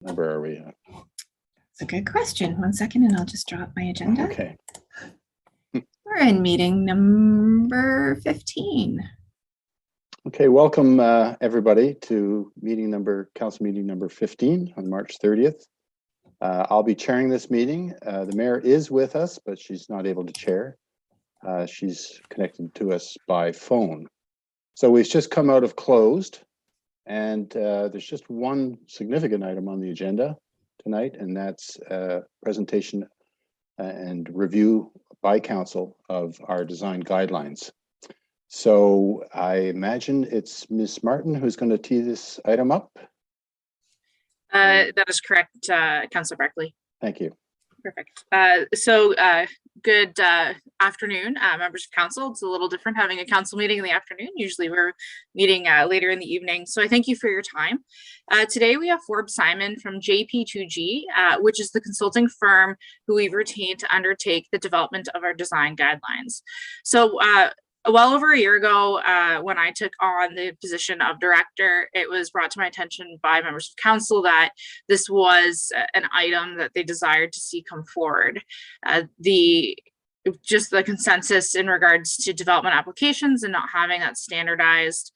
number are we at? It's a good question. 1 second and I'll just draw up my agenda. Okay. We're in meeting number 15. Okay, welcome everybody to council meeting number 15 on March 30th. I'll be chairing this meeting. The mayor is with us, but she's not able to chair. She's connected to us by phone. So we've just come out of closed, and there's just one significant item on the agenda tonight, and that's presentation and review by council of our design guidelines. So I imagine it's Ms. Martin who's going to tee this item up. That is correct, Councillor Barkley. Thank you. Perfect. Good afternoon, members of council. It's a little different having a council meeting in the afternoon. Usually we're meeting later in the evening. So I thank you for your time. Today we have Forbes Simon from JP2G, which is the consulting firm who we've retained to undertake the development of our design guidelines. So well over a year ago, when I took on the position of director, it was brought to my attention by members of council that this was an item that they desired to see come forward. Just the consensus in regards to development applications and not having that standardized,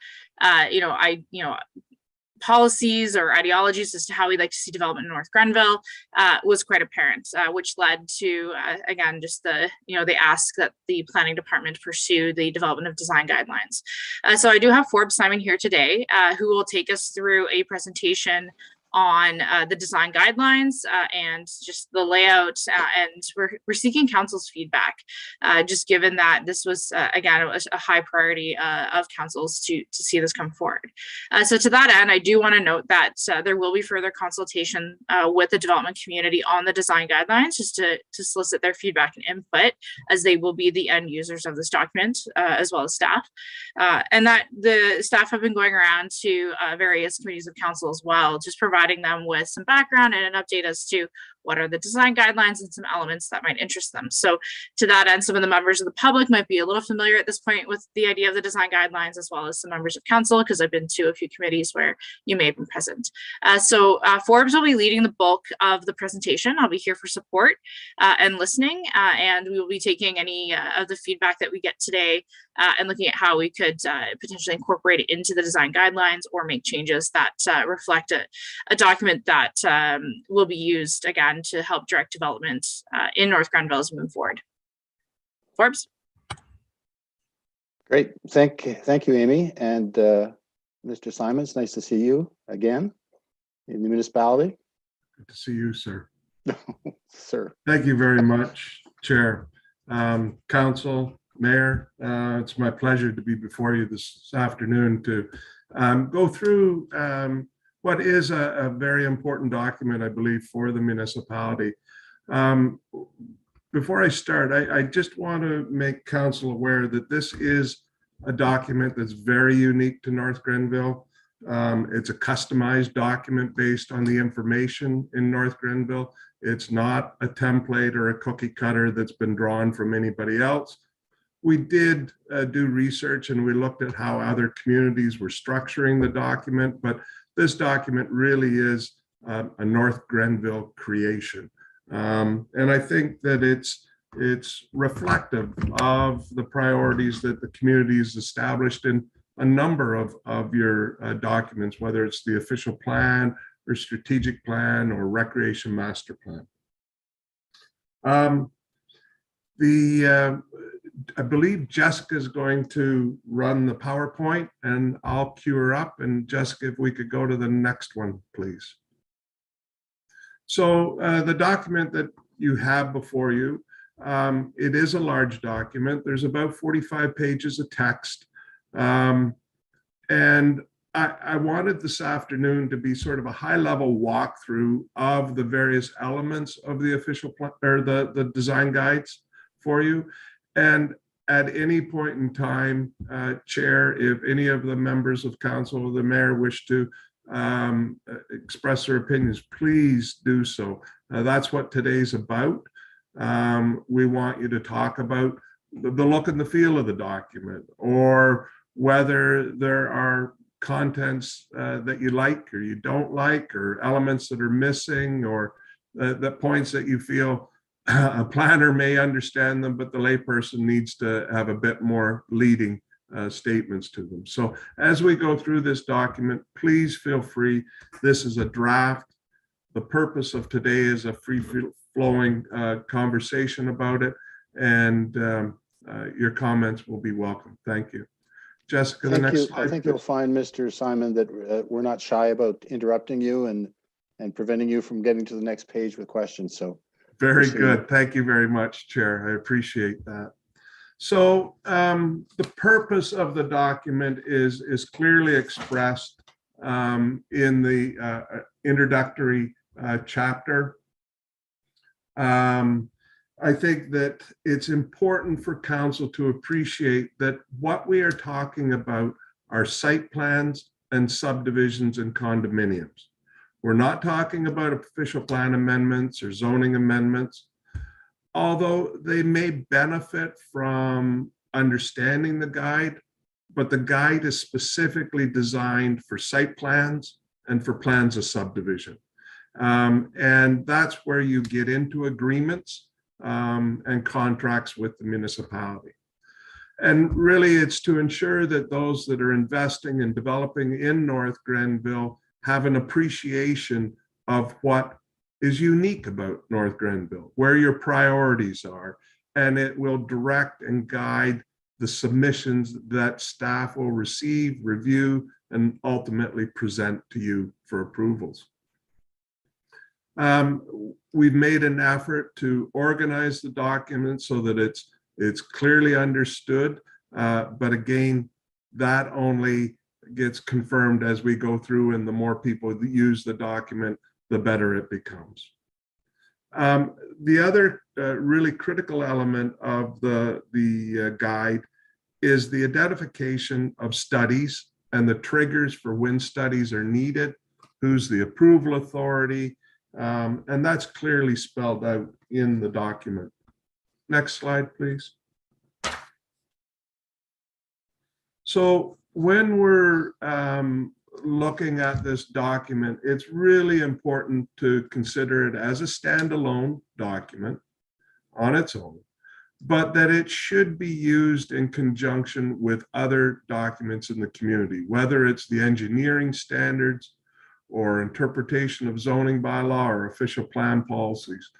policies or ideologies as to how we'd like to see development in North Grenville was quite apparent, which led to, again, just the ask that the planning department pursue the development of design guidelines. So I do have Forbes Simon here today, who will take us through a presentation on the design guidelines and just the layout, and we're seeking council's feedback, just given that this was again a high priority of council's to see this come forward. So to that end, I do want to note that there will be further consultation with the development community on the design guidelines, just to solicit their feedback and input, as they will be the end users of this document, as well as staff, and that the staff have been going around to various committees of council as well, just providing them with some background and an update as to what are the design guidelines and some elements that might interest them. So to that end, some of the members of the public might be a little familiar at this point with the idea of the design guidelines, as well as some members of council, because I've been to a few committees where you may have been present. Forbes will be leading the bulk of the presentation. I'll be here for support and listening, and we will be taking any of the feedback that we get today and looking at how we could potentially incorporate it into the design guidelines or make changes that reflect a document that will be used again to help direct development in North Grenville as we move forward. Forbes. Great, thank you, Amy, and Mr. Simon. It's nice to see you again in the municipality. Good to see you, sir. Sir. Thank you very much, Chair, Council, Mayor. It's my pleasure to be before you this afternoon to go through what is a very important document, I believe, for the municipality. Before I start, I just want to make council aware that this is a document that's very unique to North Grenville. It's a customized document based on the information in North Grenville. It's not a template or a cookie cutter that's been drawn from anybody else. We did do research, and we looked at how other communities were structuring the document, but this document really is a North Grenville creation. And I think that it's reflective of the priorities that the community has established in a number of your documents, whether it's the official plan or strategic plan or recreation master plan. I believe Jessica is going to run the PowerPoint, and I'll cue her up. And Jessica, if we could go to the next one, please. So the document that you have before you, it is a large document. There's about 45 pages of text. And I wanted this afternoon to be sort of a high-level walkthrough of the various elements of the official plan, or the design guides for you. And at any point in time, Chair, if any of the members of council or the mayor wish to express their opinions, please do so. That's what today's about. We want you to talk about the look and the feel of the document, or whether there are contents that you like or you don't like, or elements that are missing, or the points that you feel a planner may understand them, but the layperson needs to have a bit more leading statements to them. So as we go through this document, please feel free. This is a draft. The purpose of today is a free-flowing conversation about it, and your comments will be welcome. Thank you. Jessica, the next slide. I think you'll find, Mr. Simon, that we're not shy about interrupting you and preventing you from getting to the next page with questions. So very good. Thank you very much, Chair. I appreciate that. So the purpose of the document is clearly expressed in the introductory chapter. I think that it's important for council to appreciate that what we are talking about are site plans and subdivisions and condominiums. We're not talking about official plan amendments or zoning amendments, although they may benefit from understanding the guide, but the guide is specifically designed for site plans and for plans of subdivision. And that's where you get into agreements and contracts with the municipality. And really, it's to ensure that those that are investing and developing in North Grenville have an appreciation of what is unique about North Grenville, where your priorities are, and it will direct and guide the submissions that staff will receive, review, and ultimately present to you for approvals. We've made an effort to organize the document so that it's clearly understood, but again, that only gets confirmed as we go through, and the more people that use the document, the better it becomes. The other really critical element of the guide is the identification of studies and the triggers for when studies are needed, who's the approval authority, and that's clearly spelled out in the document. Next slide, please. So when we're looking at this document, it's really important to consider it as a standalone document on its own, but that it should be used in conjunction with other documents in the community, whether it's the engineering standards or interpretation of zoning bylaw or official plan policies.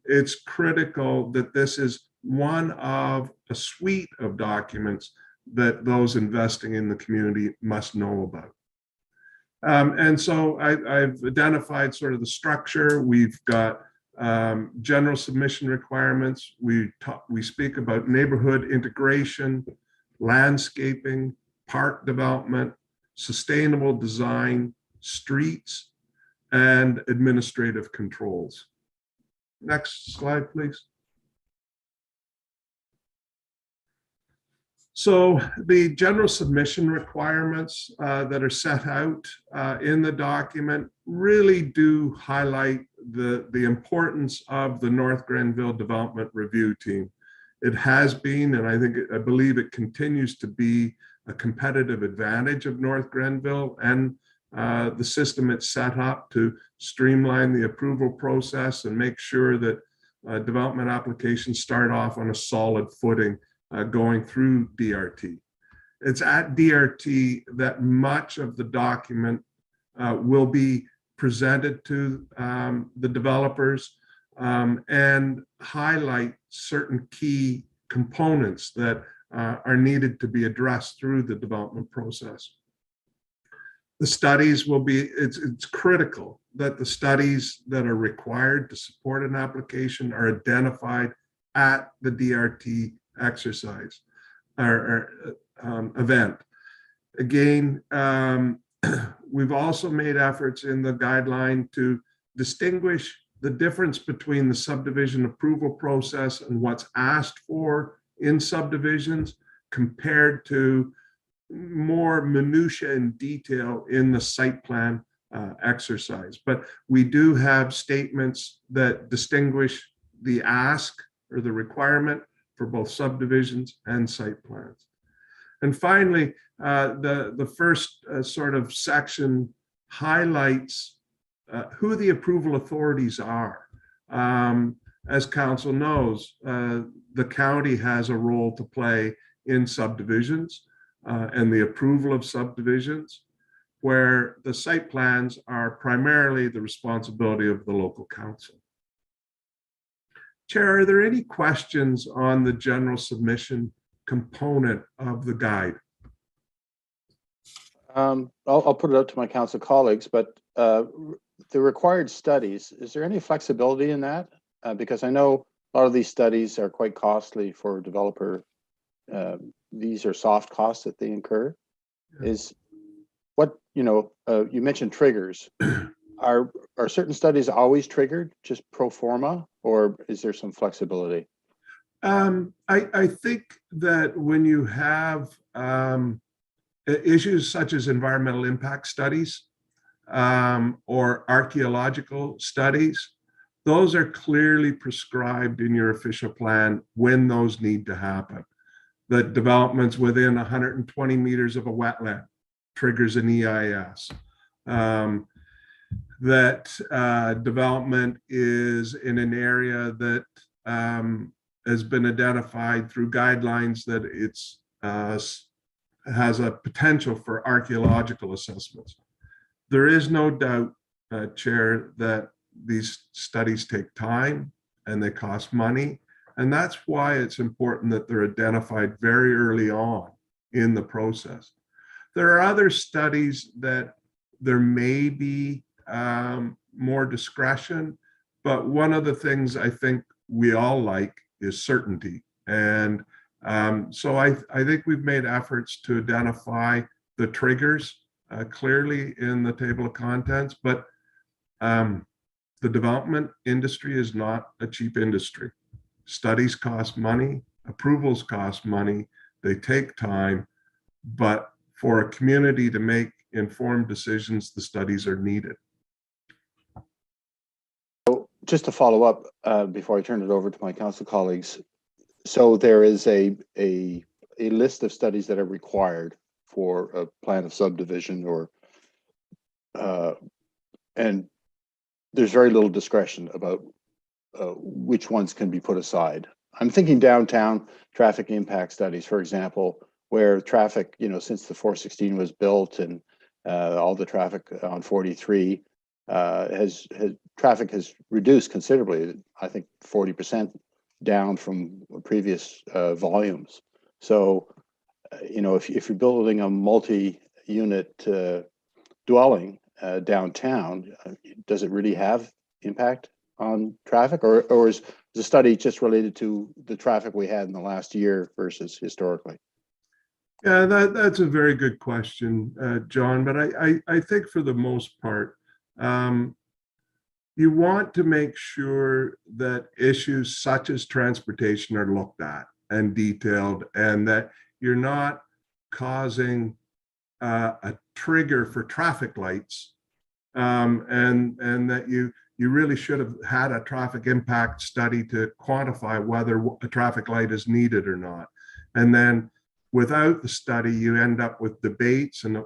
It's critical that this is one of a suite of documents that those investing in the community must know about. And so I've identified sort of the structure. We've got general submission requirements. We speak about neighborhood integration, landscaping, park development, sustainable design, streets, and administrative controls. Next slide, please. So the general submission requirements that are set out in the document really do highlight the importance of the North Grenville Development Review Team. It has been, and I believe it continues to be, a competitive advantage of North Grenville and the system it's set up to streamline the approval process and make sure that development applications start off on a solid footing going through DRT. It's at DRT that much of the document will be presented to the developers and highlight certain key components that are needed to be addressed through the development process. The studies will be, it's critical that the studies that are required to support an application are identified at the DRT exercise or event. Again, we've also made efforts in the guideline to distinguish the difference between the subdivision approval process and what's asked for in subdivisions compared to more minutia and detail in the site plan exercise. But we do have statements that distinguish the ask or the requirement for both subdivisions and site plans. And finally, the first sort of section highlights who the approval authorities are. As council knows, the county has a role to play in subdivisions and the approval of subdivisions, where the site plans are primarily the responsibility of the local council. Chair, are there any questions on the general submission component of the guide? I'll put it out to my council colleagues, but the required studies, is there any flexibility in that? Because I know a lot of these studies are quite costly for a developer. These are soft costs that they incur. Yeah. Is what, you mentioned triggers. Are certain studies always triggered, just pro forma, or is there some flexibility? I think that when you have issues such as environmental impact studies or archaeological studies, those are clearly prescribed in your official plan when those need to happen. The developments within 120 meters of a wetland triggers an EIS. That development is in an area that has been identified through guidelines that it's has a potential for archaeological assessments. There is no doubt, Chair, that these studies take time and they cost money. And that's why it's important that they're identified very early on in the process. There are other studies that there may be more discretion, but one of the things I think we all like is certainty. And so I think we've made efforts to identify the triggers clearly in the table of contents, but the development industry is not a cheap industry. Studies cost money, approvals cost money, they take time, but for a community to make informed decisions, the studies are needed. So just to follow up before I turn it over to my council colleagues, so there is a list of studies that are required for a plan of subdivision, or and there's very little discretion about which ones can be put aside. I'm thinking downtown traffic impact studies, for example, where traffic, since the 416 was built and all the traffic on 43 traffic has reduced considerably. I think 40% down from previous volumes. So, if you're building a multi-unit dwelling downtown, does it really have impact on traffic, or is the study just related to the traffic we had in the last year versus historically? Yeah, that's a very good question, John. But I think for the most part, you want to make sure that issues such as transportation are looked at and detailed, and that you're not causing a trigger for traffic lights, and that you really should have had a traffic impact study to quantify whether a traffic light is needed or not. And then without the study, you end up with debates and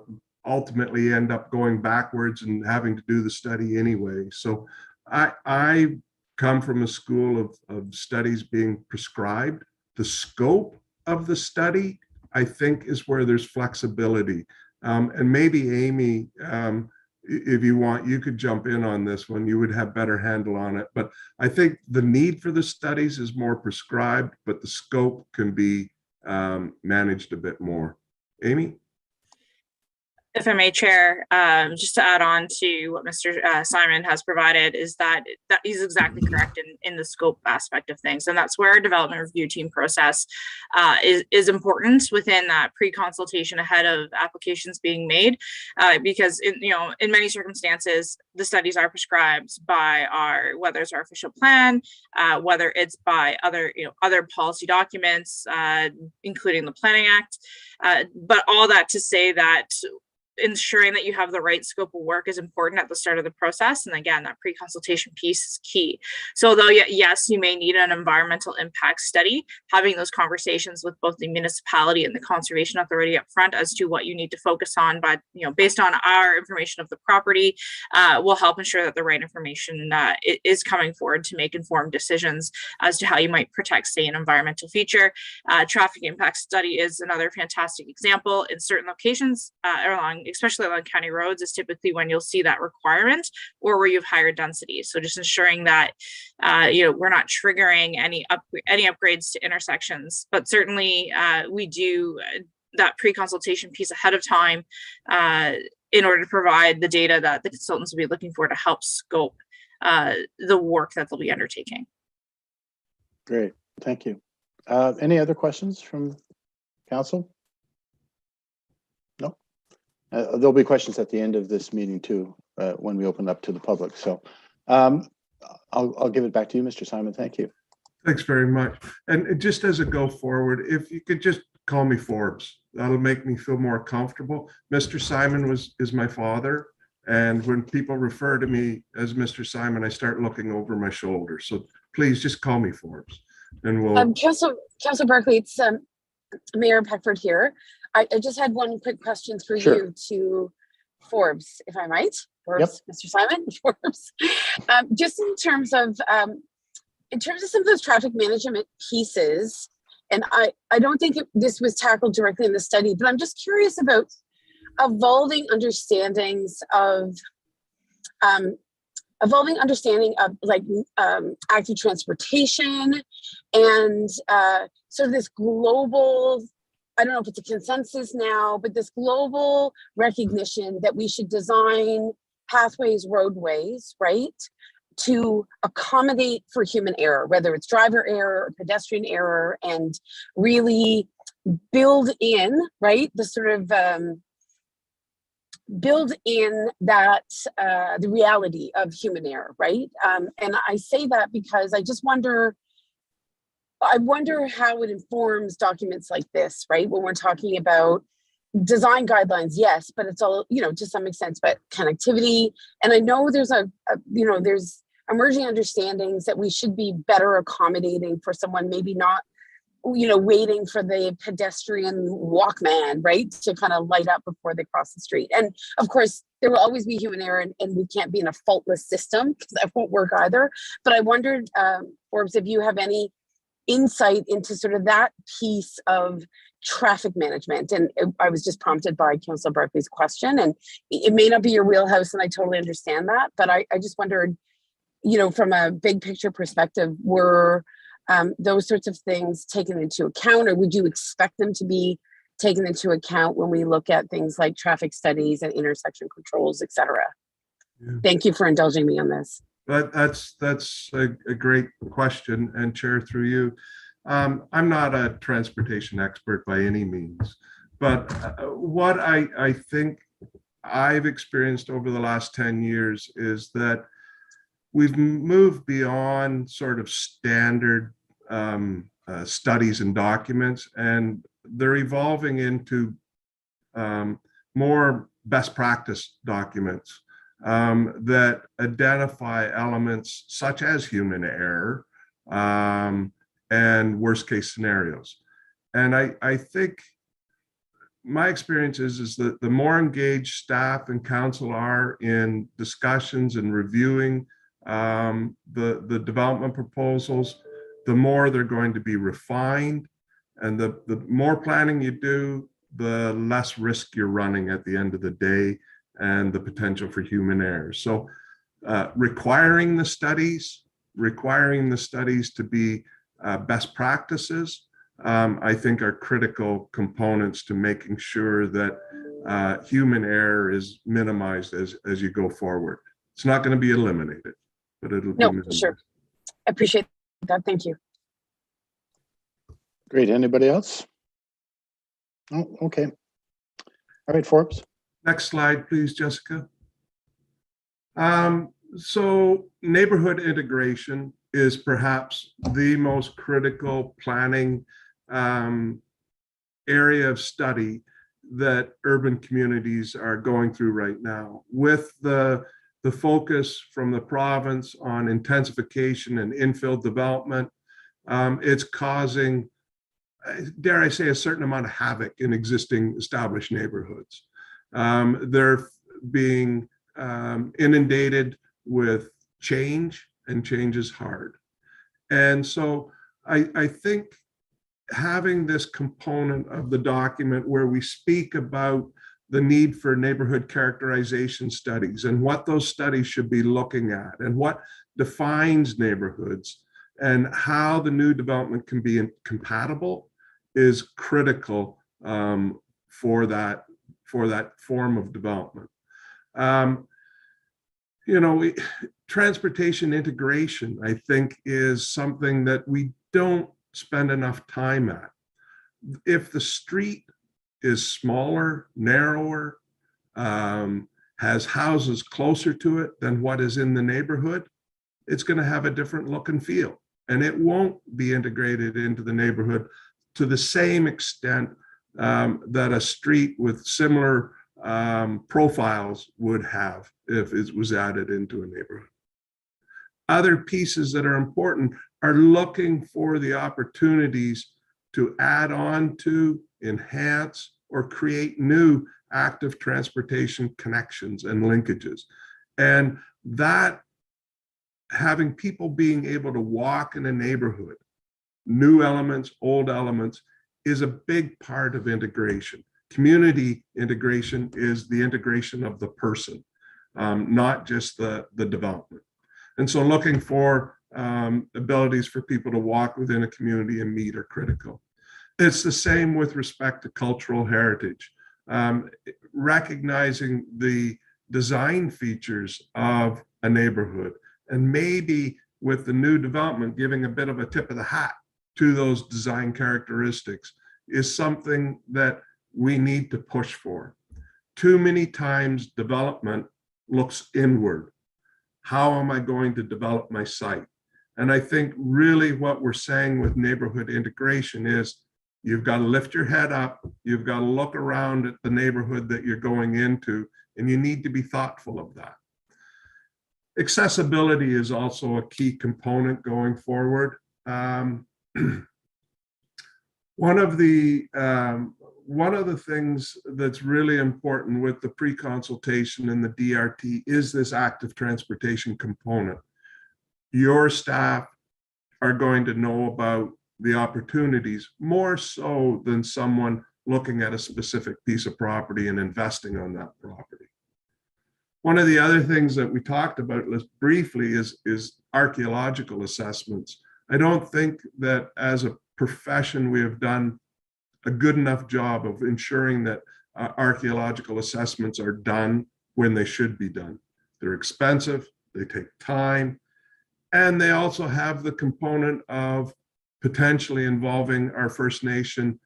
ultimately end up going backwards and having to do the study anyway. So I come from a school of studies being prescribed. The scope of the study, I think, is where there's flexibility. And maybe Amy, if you want, you could jump in on this one. You would have better handle on it. But I think the need for the studies is more prescribed, but the scope can be managed a bit more. Amy? If I may, Chair, just to add on to what Mr. Simon has provided, is that he's exactly correct in the scope aspect of things. And that's where our development review team process is important within that pre-consultation ahead of applications being made, because in many circumstances, the studies are prescribed by whether it's our official plan, whether it's by other policy documents, including the Planning Act. But all that to say that ensuring that you have the right scope of work is important at the start of the process. And again, that pre-consultation piece is key. So though, yes, you may need an environmental impact study, having those conversations with both the municipality and the conservation authority up front as to what you need to focus on, but based on our information of the property, will help ensure that the right information is coming forward to make informed decisions as to how you might protect, say, an environmental feature. Traffic impact study is another fantastic example. In certain locations, especially along county roads, is typically when you'll see that requirement, or where you have higher densities. So just ensuring that we're not triggering any upgrades to intersections, but certainly we do that pre-consultation piece ahead of time in order to provide the data that the consultants will be looking for to help scope the work that they'll be undertaking. Great, thank you. Any other questions from council? No? There'll be questions at the end of this meeting too, when we open up to the public. So I'll give it back to you, Mr. Simon. Thank you. Thanks very much. And just as a go forward, if you could just call me Forbes, that'll make me feel more comfortable. Mr. Simon is my father. And when people refer to me as Mr. Simon, I start looking over my shoulder. So please just call me Forbes. And we'll Councilor Barkley, it's Mayor Peckford here. I just had one quick question for Sure. you to Forbes, if I might. Forbes, Yep. Mr. Simon, Forbes. Just in terms of some of those traffic management pieces, and I don't think this was tackled directly in the study, but I'm just curious about evolving understandings of like active transportation and sort of this global, I don't know if it's a consensus now, but this global recognition that we should design pathways, roadways, right, to accommodate for human error, whether it's driver error or pedestrian error, and really build in, right, the sort of build in that the reality of human error, right? And I say that because I wonder how it informs documents like this, right? When we're talking about design guidelines, yes, but it's all, to some extent, but connectivity. And I know there's there's emerging understandings that we should be better accommodating for someone maybe not waiting for the pedestrian walkman, right, to kind of light up before they cross the street. And of course, there will always be human error, and we can't be in a faultless system, because that won't work either. But I wondered, Forbes, if you have any insight into sort of that piece of traffic management. And I was just prompted by Councillor Barkley's question, and it may not be your wheelhouse, and I totally understand that. But I just wondered, from a big picture perspective, were those sorts of things taken into account, or would you expect them to be taken into account when we look at things like traffic studies and intersection controls, et cetera? Yeah. Thank you for indulging me on this. That's a great question, and Chair, through you. I'm not a transportation expert by any means, but what I think I've experienced over the last 10 years is that we've moved beyond sort of standard studies and documents, and they're evolving into more best practice documents that identify elements such as human error and worst case scenarios. And I think my experience is that the more engaged staff and council are in discussions and reviewing the development proposals, the more they're going to be refined, and the more planning you do, the less risk you're running at the end of the day and the potential for human error. So requiring the studies to be best practices, I think are critical components to making sure that human error is minimized as you go forward. It's not going to be eliminated, but it'll be minimized. For sure. I appreciate that. Thank you. Great. Anybody else? Oh, okay. All right, Forbes. Next slide, please, Jessica. So neighborhood integration is perhaps the most critical planning area of study that urban communities are going through right now. With the focus from the province on intensification and infill development, it's causing, dare I say, a certain amount of havoc in existing established neighborhoods. They're being inundated with change, and change is hard. And so I think having this component of the document where we speak about the need for neighborhood characterization studies and what those studies should be looking at and what defines neighborhoods and how the new development can be compatible is critical for that form of development. Transportation integration, I think, is something that we don't spend enough time at. If the street is smaller, narrower, has houses closer to it than what is in the neighborhood, it's going to have a different look and feel, and it won't be integrated into the neighborhood to the same extent that a street with similar profiles would have if it was added into a neighborhood. Other pieces that are important are looking for the opportunities to add on to, enhance, or create new active transportation connections and linkages. And that, having people being able to walk in a neighborhood, new elements, old elements, is a big part of integration. Community integration is the integration of the person, not just the development. And so looking for abilities for people to walk within a community and meet are critical. It's the same with respect to cultural heritage. Recognizing the design features of a neighborhood, and maybe with the new development, giving a bit of a tip of the hat to those design characteristics is something that we need to push for. Too many times development looks inward. How am I going to develop my site? And I think really what we're saying with neighborhood integration is you've got to lift your head up, you've got to look around at the neighborhood that you're going into, and you need to be thoughtful of that. Accessibility is also a key component going forward. One of the things that's really important with the pre-consultation and the DRT is this active transportation component. Your staff are going to know about the opportunities more so than someone looking at a specific piece of property and investing on that property. One of the other things that we talked about briefly is archaeological assessments. I don't think that as a profession we have done a good enough job of ensuring that archaeological assessments are done when they should be done. They're expensive, they take time, and they also have the component of potentially involving our First Nation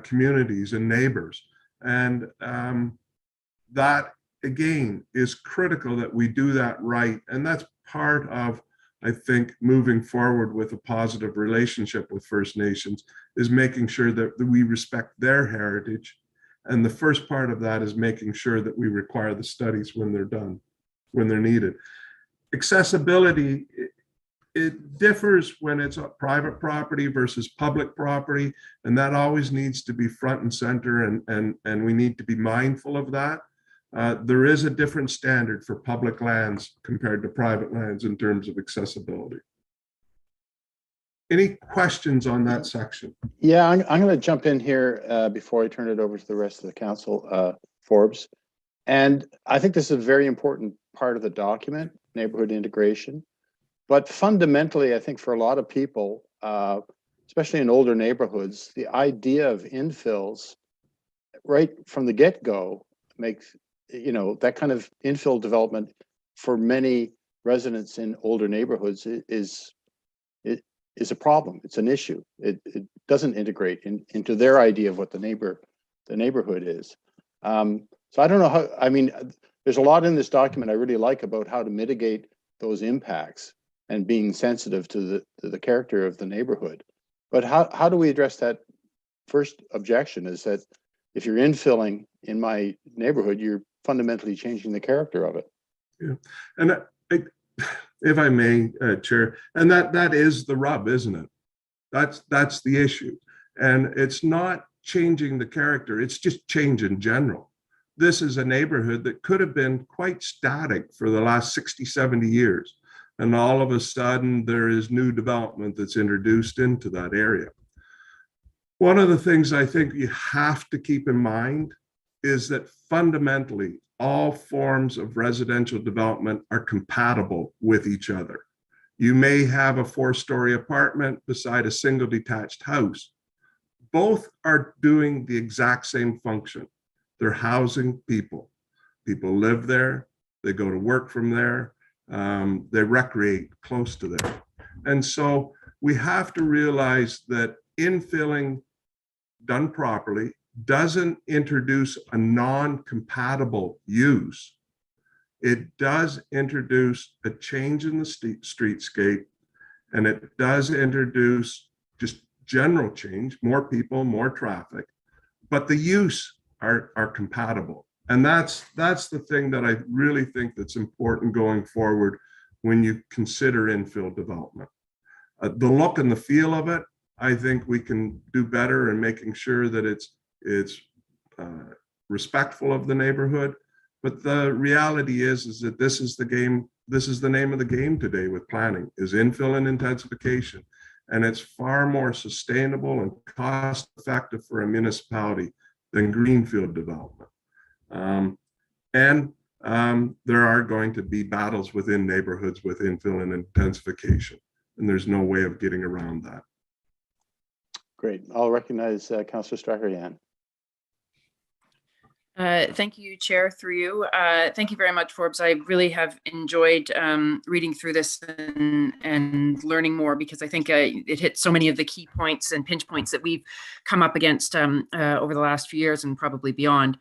communities and neighbors. And that, again, is critical that we do that right. And that's part of, I think, moving forward with a positive relationship with First Nations, is making sure that we respect their heritage. And the first part of that is making sure that we require the studies when they're done, when they're needed. Accessibility, it differs when it's a private property versus public property, and that always needs to be front and center, and we need to be mindful of that. There is a different standard for public lands compared to private lands in terms of accessibility. Any questions on that section? Yeah, I'm going to jump in here before I turn it over to the rest of the council, Forbes. And I think this is a very important part of the document, neighborhood integration. But fundamentally, I think for a lot of people, especially in older neighborhoods, the idea of infills right from the get-go makes, that kind of infill development for many residents in older neighborhoods is a problem. It's an issue. It doesn't integrate into their idea of what the neighborhood is. So I don't know how, there's a lot in this document I really like about how to mitigate those impacts and being sensitive to the character of the neighborhood. But how do we address that first objection, is that if you're infilling in my neighborhood, you're fundamentally changing the character of it. Yeah, and if I may, Chair, and that is the rub, isn't it? That's the issue, and it's not changing the character; it's just change in general. This is a neighborhood that could have been quite static for the last 60, 70 years, and all of a sudden there is new development that's introduced into that area. One of the things I think you have to keep in mind is that fundamentally all forms of residential development are compatible with each other. You may have a 4-story apartment beside a single detached house. Both are doing the exact same function. They're housing people. People live there, they go to work from there, they recreate close to there. And so we have to realize that infilling done properly doesn't introduce a non-compatible use. It does introduce a change in the streetscape, and it does introduce just general change, more people, more traffic, but the use are compatible. And that's the thing that I really think that's important going forward when you consider infill development. The look and the feel of it, I think we can do better in making sure that it's respectful of the neighborhood. But the reality is that this is the game. This is the name of the game today with planning, is infill and intensification. And it's far more sustainable and cost effective for a municipality than greenfield development. There are going to be battles within neighborhoods with infill and intensification, and there's no way of getting around that. Great. I'll recognize Councillor Stracher-Yan. Thank you, Chair, through you. Thank you very much, Forbes. I really have enjoyed reading through this and learning more, because I think it hits so many of the key points and pinch points that we've come up against over the last few years and probably beyond.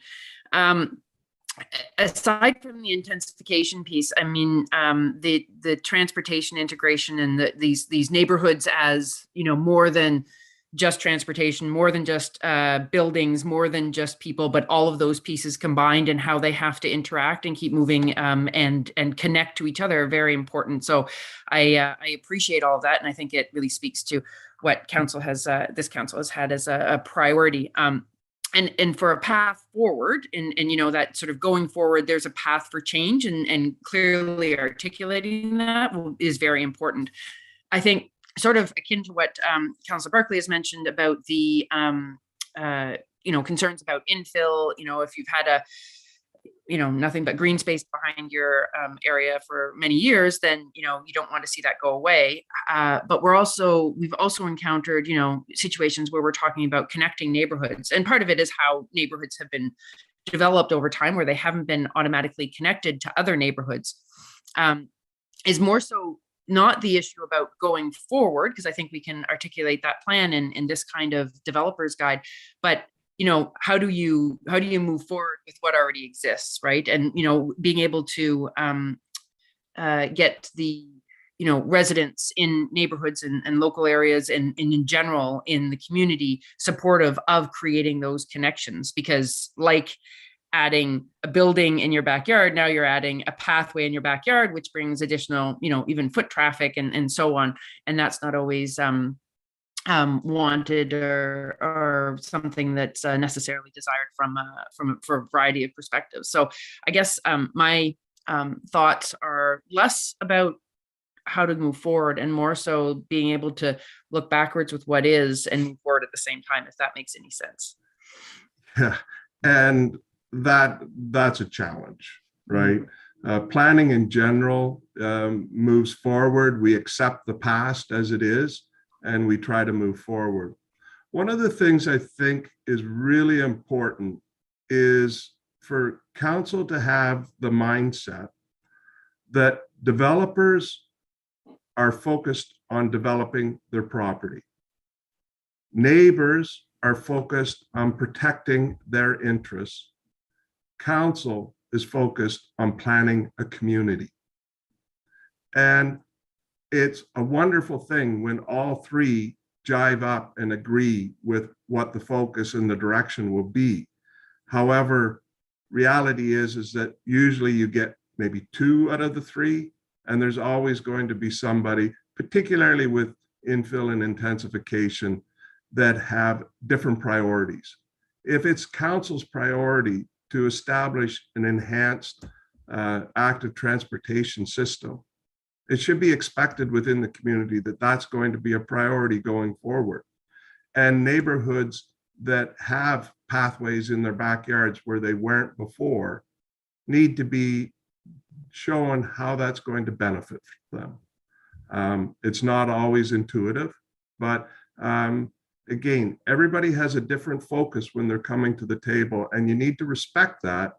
Aside from the intensification piece, I mean, the transportation integration and these neighborhoods as, you know, more than just transportation, more than just buildings, more than just people, but all of those pieces combined and how they have to interact and keep moving and connect to each other are very important. So I appreciate all of that, and I think it really speaks to what council has this council has had as a priority. And for a path forward, and you know, that sort of going forward, there's a path for change, and clearly articulating that is very important. I think sort of akin to what Councillor Barkley has mentioned about the you know, concerns about infill. You know, if you've had nothing but green space behind your area for many years, then, you know, you don't want to see that go away. But we've also encountered, you know, situations where we're talking about connecting neighborhoods. And part of it is how neighborhoods have been developed over time, where they haven't been automatically connected to other neighborhoods. Is more so not the issue about going forward, because I think we can articulate that plan in this kind of developer's guide, but you know, how do you move forward with what already exists, right? And, you know, being able to get the, you know, residents in neighborhoods and local areas and in general in the community supportive of creating those connections, because like adding a building in your backyard, now you're adding a pathway in your backyard, which brings additional, you know, even foot traffic and so on. And that's not always wanted or something that's necessarily desired from a variety of perspectives. So I guess my thoughts are less about how to move forward and more so being able to look backwards with what is and move forward at the same time, if that makes any sense. Yeah, and that's a challenge, right? Planning in general moves forward. We accept the past as it is, and we try to move forward. One of the things I think is really important is for council to have the mindset that developers are focused on developing their property. Neighbors are focused on protecting their interests. Council is focused on planning a community. And it's a wonderful thing when all three jive up and agree with what the focus and the direction will be. However, reality is that usually you get maybe 2 out of the 3, and there's always going to be somebody, particularly with infill and intensification, that have different priorities. If it's council's priority to establish an enhanced active transportation system, it should be expected within the community that that's going to be a priority going forward. And neighborhoods that have pathways in their backyards where they weren't before need to be shown how that's going to benefit them. It's not always intuitive, but again, everybody has a different focus when they're coming to the table, and you need to respect that,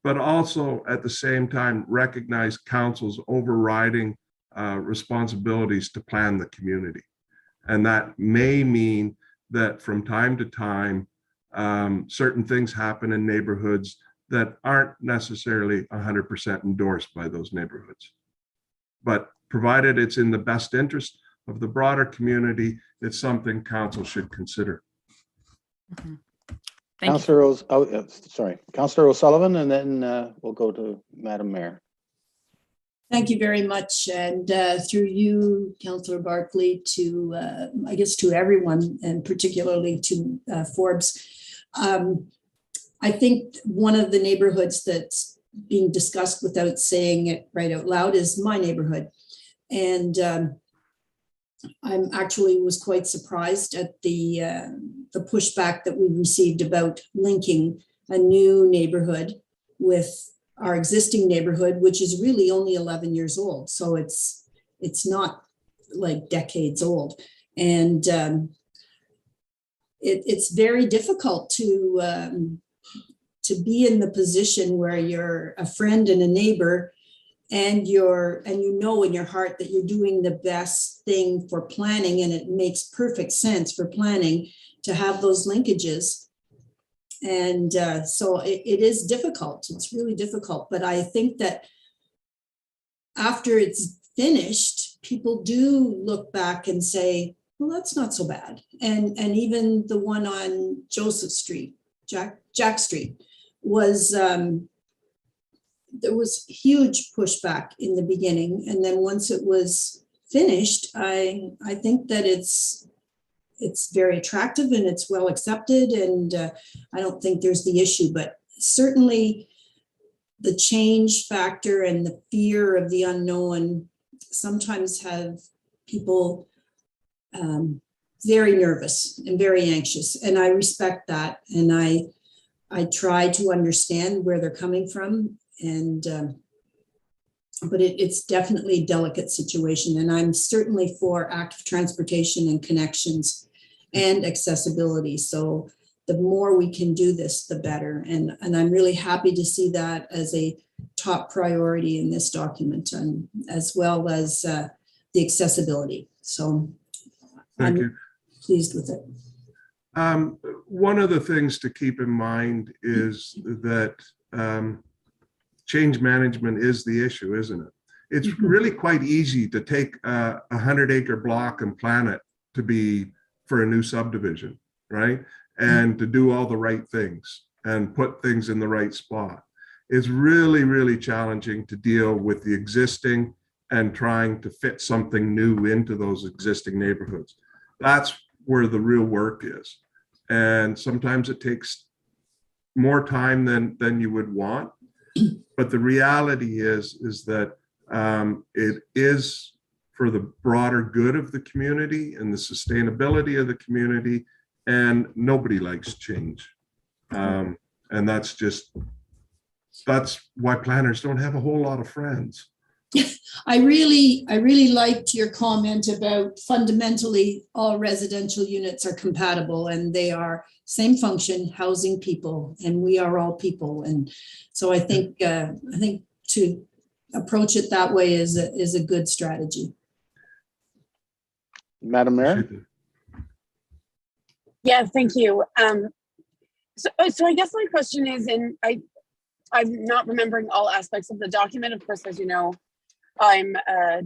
but also at the same time recognize council's overriding responsibilities to plan the community. And that may mean that from time to time, certain things happen in neighborhoods that aren't necessarily 100% endorsed by those neighborhoods. But provided it's in the best interest of the broader community, it's something council should consider. Mm-hmm. Councillor O'Sullivan, and then we'll go to Madam Mayor. Thank you very much. And through you, Councillor Barkley, to I guess to everyone, and particularly to Forbes. I think one of the neighborhoods that's being discussed without saying it right out loud is my neighborhood. And I'm actually was quite surprised at the pushback that we received about linking a new neighborhood with our existing neighborhood, which is really only 11 years old. So it's not like decades old. And it's very difficult to be in the position where you're a friend and a neighbor, and you know in your heart that you're doing the best thing for planning, and it makes perfect sense for planning to have those linkages. And so it is difficult. It's really difficult. But I think that after it's finished, people do look back and say, well, that's not so bad. And even the one on Joseph Street, Jack Street, was there was huge pushback in the beginning. And then once it was finished, I think that it's very attractive and it's well accepted, and I don't think there's the issue. But certainly the change factor and the fear of the unknown sometimes have people very nervous and very anxious, and I respect that, and I try to understand where they're coming from, and but it's definitely a delicate situation, and I'm certainly for active transportation and connections and accessibility. So the more we can do this, the better. And I'm really happy to see that as a top priority in this document, and as well as the accessibility. So Thank you. Pleased with it. One of the things to keep in mind is that change management is the issue, isn't it? It's really quite easy to take a 100-acre block and plan it to be for a new subdivision, right? And to do all the right things and put things in the right spot. It's really, really challenging to deal with the existing and trying to fit something new into those existing neighborhoods. That's where the real work is. And sometimes it takes more time than you would want. But the reality is that it is for the broader good of the community and the sustainability of the community, and nobody likes change. And that's why planners don't have a whole lot of friends. I really liked your comment about fundamentally all residential units are compatible, and they are same function, housing people, and we are all people. And so I think to approach it that way is a good strategy. Madam Mayor. Yeah, thank you. So I guess my question is, and I'm not remembering all aspects of the document. Of course, as you know, I'm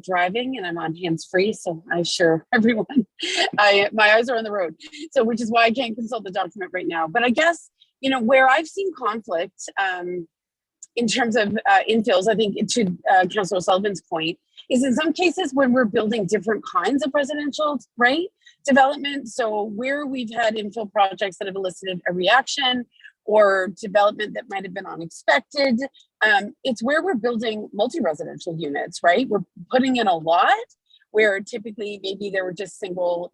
driving and I'm on hands-free, so I assure everyone my eyes are on the road. So which is why I can't consult the document right now. But I guess you know, where I've seen conflict in terms of infills, I think to Councillor Sullivan's point, is in some cases when we're building different kinds of residential, right, development. So where we've had infill projects that have elicited a reaction or development that might have been unexpected, it's where we're building multi-residential units, right? We're putting in a lot where typically maybe there were just single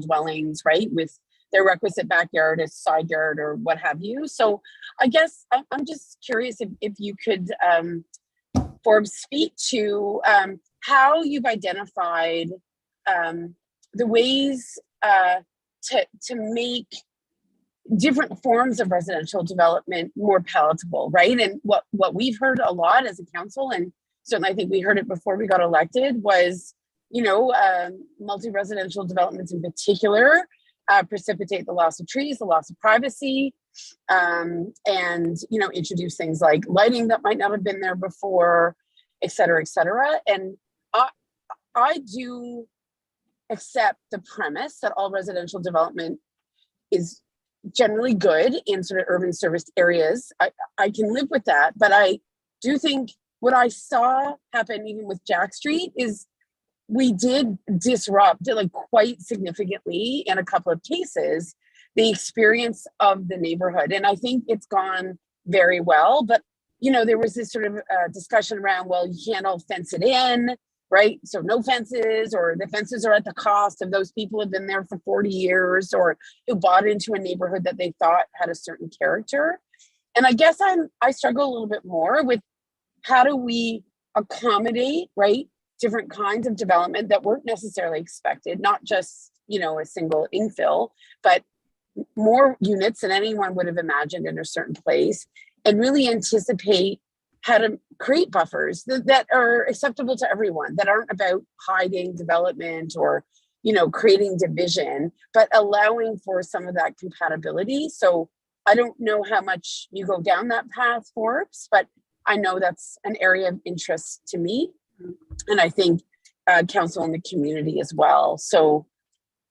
dwellings, right, with their requisite backyard, a side yard, or what have you. So I guess I'm just curious if you could, Forbes, speak to how you've identified the ways to make different forms of residential development more palatable, right? And what we've heard a lot as a council, and certainly I think we heard it before we got elected, was, you know, multi-residential developments in particular precipitate the loss of trees, the loss of privacy, and, you know, introduce things like lighting that might not have been there before, et cetera, et cetera. And I do accept the premise that all residential development is generally good in sort of urban serviced areas. I can live with that, but I do think what I saw happen even with Jack Street is we did disrupt, like, quite significantly in a couple of cases, the experience of the neighborhood. And I think it's gone very well, but, you know, there was this sort of discussion around, well, you can't all fence it in, right? So no fences, or the fences are at the cost of those people who have been there for 40 years or who bought into a neighborhood that they thought had a certain character. And I guess I struggle a little bit more with how do we accommodate, right, different kinds of development that weren't necessarily expected, not just, you know, a single infill, but more units than anyone would have imagined in a certain place, and really anticipate how to create buffers that are acceptable to everyone, that aren't about hiding development or, you know, creating division, but allowing for some of that compatibility. So I don't know how much you go down that path, Forbes, but I know that's an area of interest to me. And I think council and the community as well. So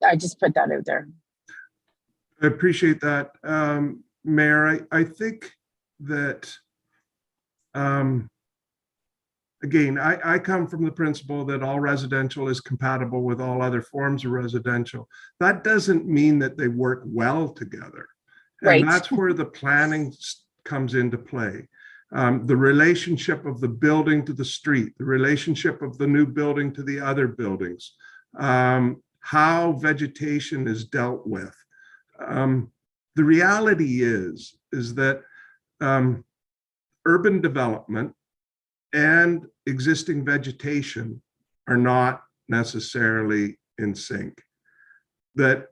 I just put that out there. I appreciate that, Mayor. I think that, again, I come from the principle that all residential is compatible with all other forms of residential. That doesn't mean that they work well together. And right. That's where the planning comes into play. The relationship of the building to the street, the relationship of the new building to the other buildings, how vegetation is dealt with. The reality is that urban development and existing vegetation are not necessarily in sync. That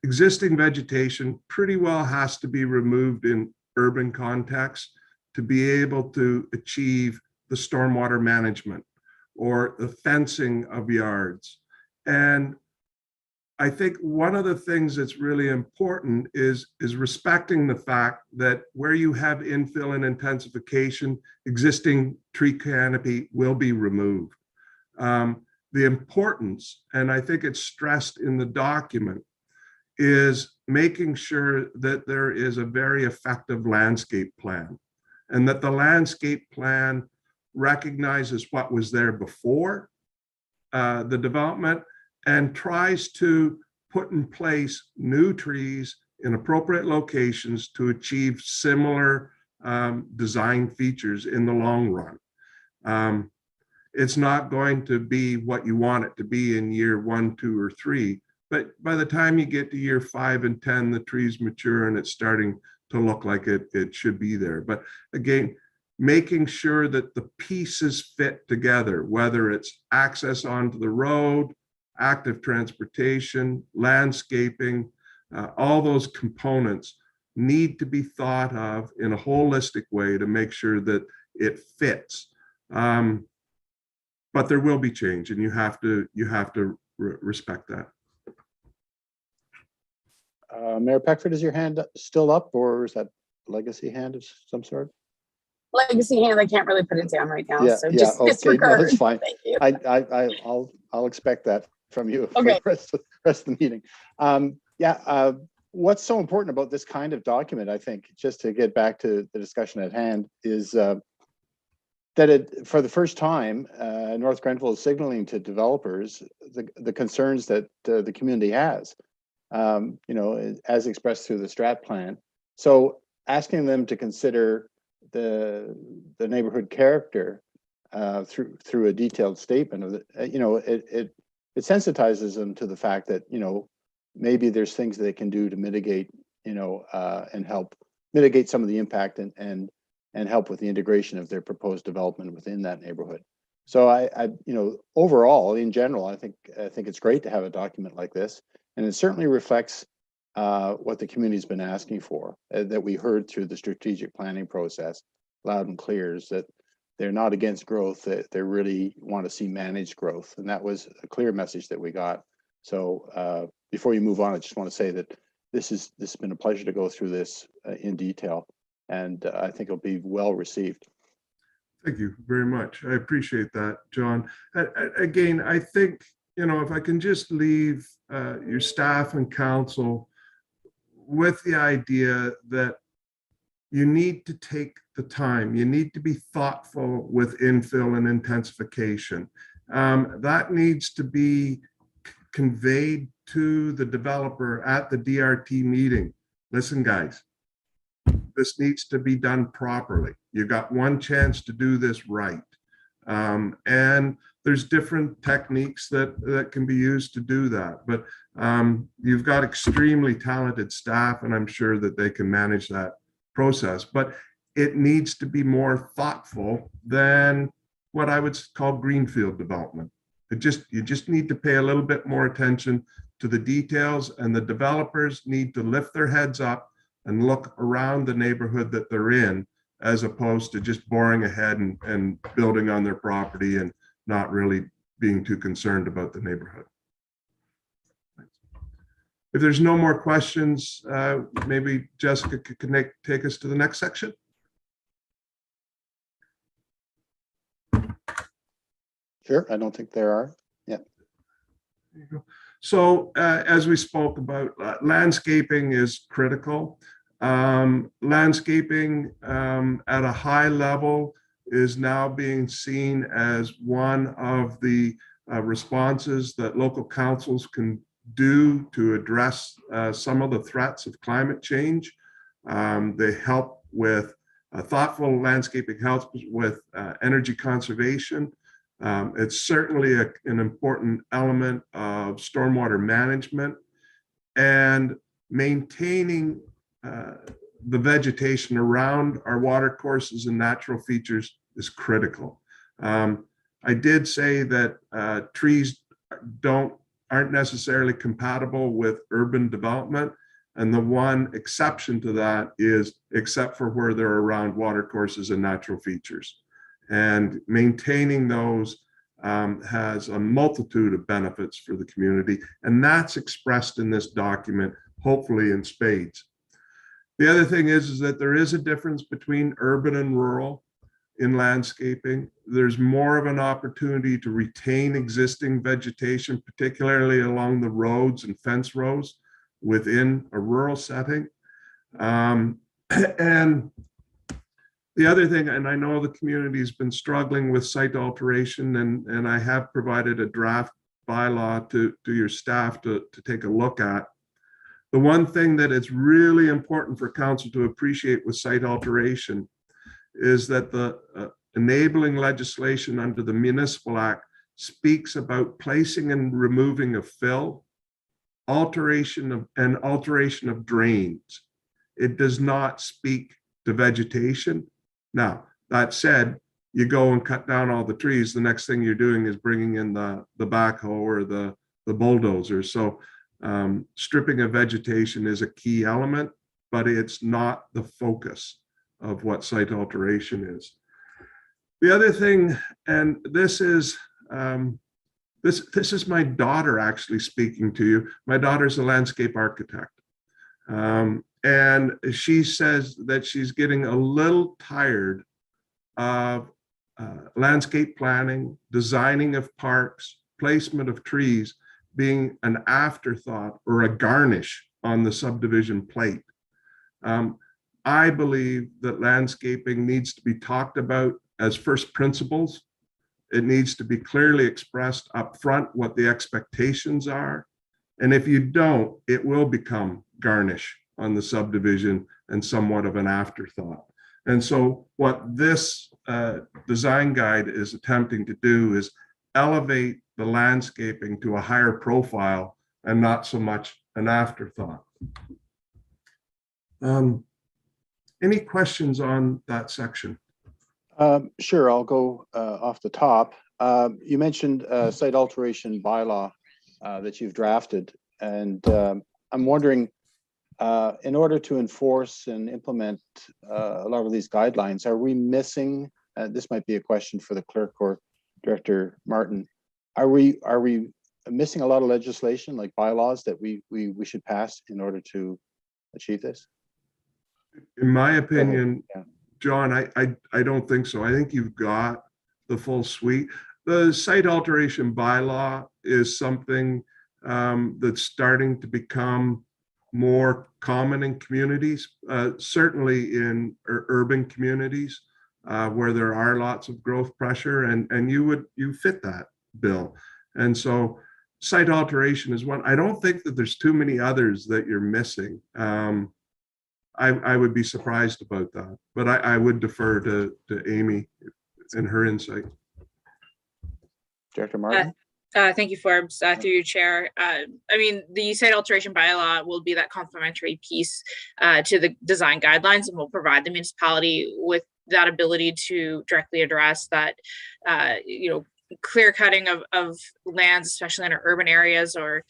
existing vegetation pretty well has to be removed in urban context to be able to achieve the stormwater management or the fencing of yards. And I think one of the things that's really important is respecting the fact that where you have infill and intensification, existing tree canopy will be removed. The importance, and I think it's stressed in the document, is making sure that there is a very effective landscape plan, and that the landscape plan recognizes what was there before the development and tries to put in place new trees in appropriate locations to achieve similar design features in the long run. It's not going to be what you want it to be in year 1, 2, or 3, but by the time you get to year 5 and 10, the trees mature and it's starting to look like it should be there. But again, making sure that the pieces fit together, whether it's access onto the road, active transportation, landscaping, all those components need to be thought of in a holistic way to make sure that it fits. But there will be change, and you have to respect that. Mayor Peckford, is your hand still up, or is that a legacy hand of some sort? Legacy hand, I can't really put it down right now. Yeah, So yeah, just okay, disregard. no, that's fine. Thank you. I'll expect that from you for Okay. the rest of the meeting. what's so important about this kind of document, I think, just to get back to the discussion at hand, is that for the first time, North Grenville is signaling to developers the concerns that the community has, as expressed through the strat plan. So asking them to consider the neighborhood character through a detailed statement of it sensitizes them to the fact that maybe there's things they can do to mitigate and help mitigate some of the impact and help with the integration of their proposed development within that neighborhood. So I overall, in general, I think it's great to have a document like this, and it certainly reflects what the community's been asking for, that we heard through the strategic planning process loud and clear, is that they're not against growth, that they really want to see managed growth. And that was a clear message that we got. So before you move on, I just want to say that this has been a pleasure to go through this in detail, and I think it'll be well received. Thank you very much. I appreciate that, John. Again, I think, if I can just leave your staff and council with the idea that you need to take the time, you need to be thoughtful with infill and intensification. That needs to be conveyed to the developer at the DRT meeting. Listen, guys, this needs to be done properly. You got one chance to do this right. And there's different techniques that can be used to do that. But you've got extremely talented staff, and I'm sure that they can manage that process. But it needs to be more thoughtful than what I would call greenfield development. You just need to pay a little bit more attention to the details, and the developers need to lift their heads up and look around the neighborhood that they're in, as opposed to just boring ahead and building on their property and not really being too concerned about the neighborhood. If there's no more questions, maybe Jessica could take us to the next section. Sure, I don't think there are. Yeah. There you go. So as we spoke about, landscaping is critical. Landscaping at a high level is now being seen as one of the responses that local councils can do to address some of the threats of climate change. They help with thoughtful landscaping, helps with energy conservation. It's certainly an important element of stormwater management, and maintaining the vegetation around our water courses and natural features is critical. I did say that trees aren't necessarily compatible with urban development, and the one exception to that is except for where they're around water courses and natural features. And maintaining those has a multitude of benefits for the community, and that's expressed in this document, hopefully in spades. The other thing is that there is a difference between urban and rural in landscaping. There's more of an opportunity to retain existing vegetation, particularly along the roads and fence rows within a rural setting. And the other thing, and I know the community has been struggling with site alteration, and I have provided a draft bylaw to your staff to take a look at. The one thing that is really important for council to appreciate with site alteration is that the enabling legislation under the Municipal Act speaks about placing and removing of fill, alteration of drains. It does not speak to vegetation. Now, that said, you go and cut down all the trees, the next thing you're doing is bringing in the backhoe or the bulldozer. So stripping of vegetation is a key element, but it's not the focus of what site alteration is. The other thing, and this is my daughter actually speaking to you. My daughter's a landscape architect. And she says that she's getting a little tired of landscape planning, designing of parks, placement of trees being an afterthought or a garnish on the subdivision plate. I believe that landscaping needs to be talked about as first principles. It needs to be clearly expressed up front what the expectations are. And if you don't, it will become garnish on the subdivision and somewhat of an afterthought. And so what this design guide is attempting to do is elevate the landscaping to a higher profile and not so much an afterthought. Any questions on that section? Sure, I'll go off the top. You mentioned site alteration bylaw that you've drafted, and I'm wondering, in order to enforce and implement a lot of these guidelines, are we missing, this might be a question for the clerk or Director Martin, are we missing a lot of legislation like bylaws that we should pass in order to achieve this? In my opinion, Yeah. John, I don't think so. I think you've got the full suite. The site alteration bylaw is something that's starting to become more common in communities, certainly in urban communities where there are lots of growth pressure, and you fit that bill. And so site alteration is one. I don't think that there's too many others that you're missing. I would be surprised about that, but I would defer to Amy and her insight. Director Martin? Thank you, Forbes, through your chair. I mean, the site alteration bylaw will be that complementary piece to the design guidelines, and will provide the municipality with that ability to directly address that, clear cutting of lands, especially in our urban areas, or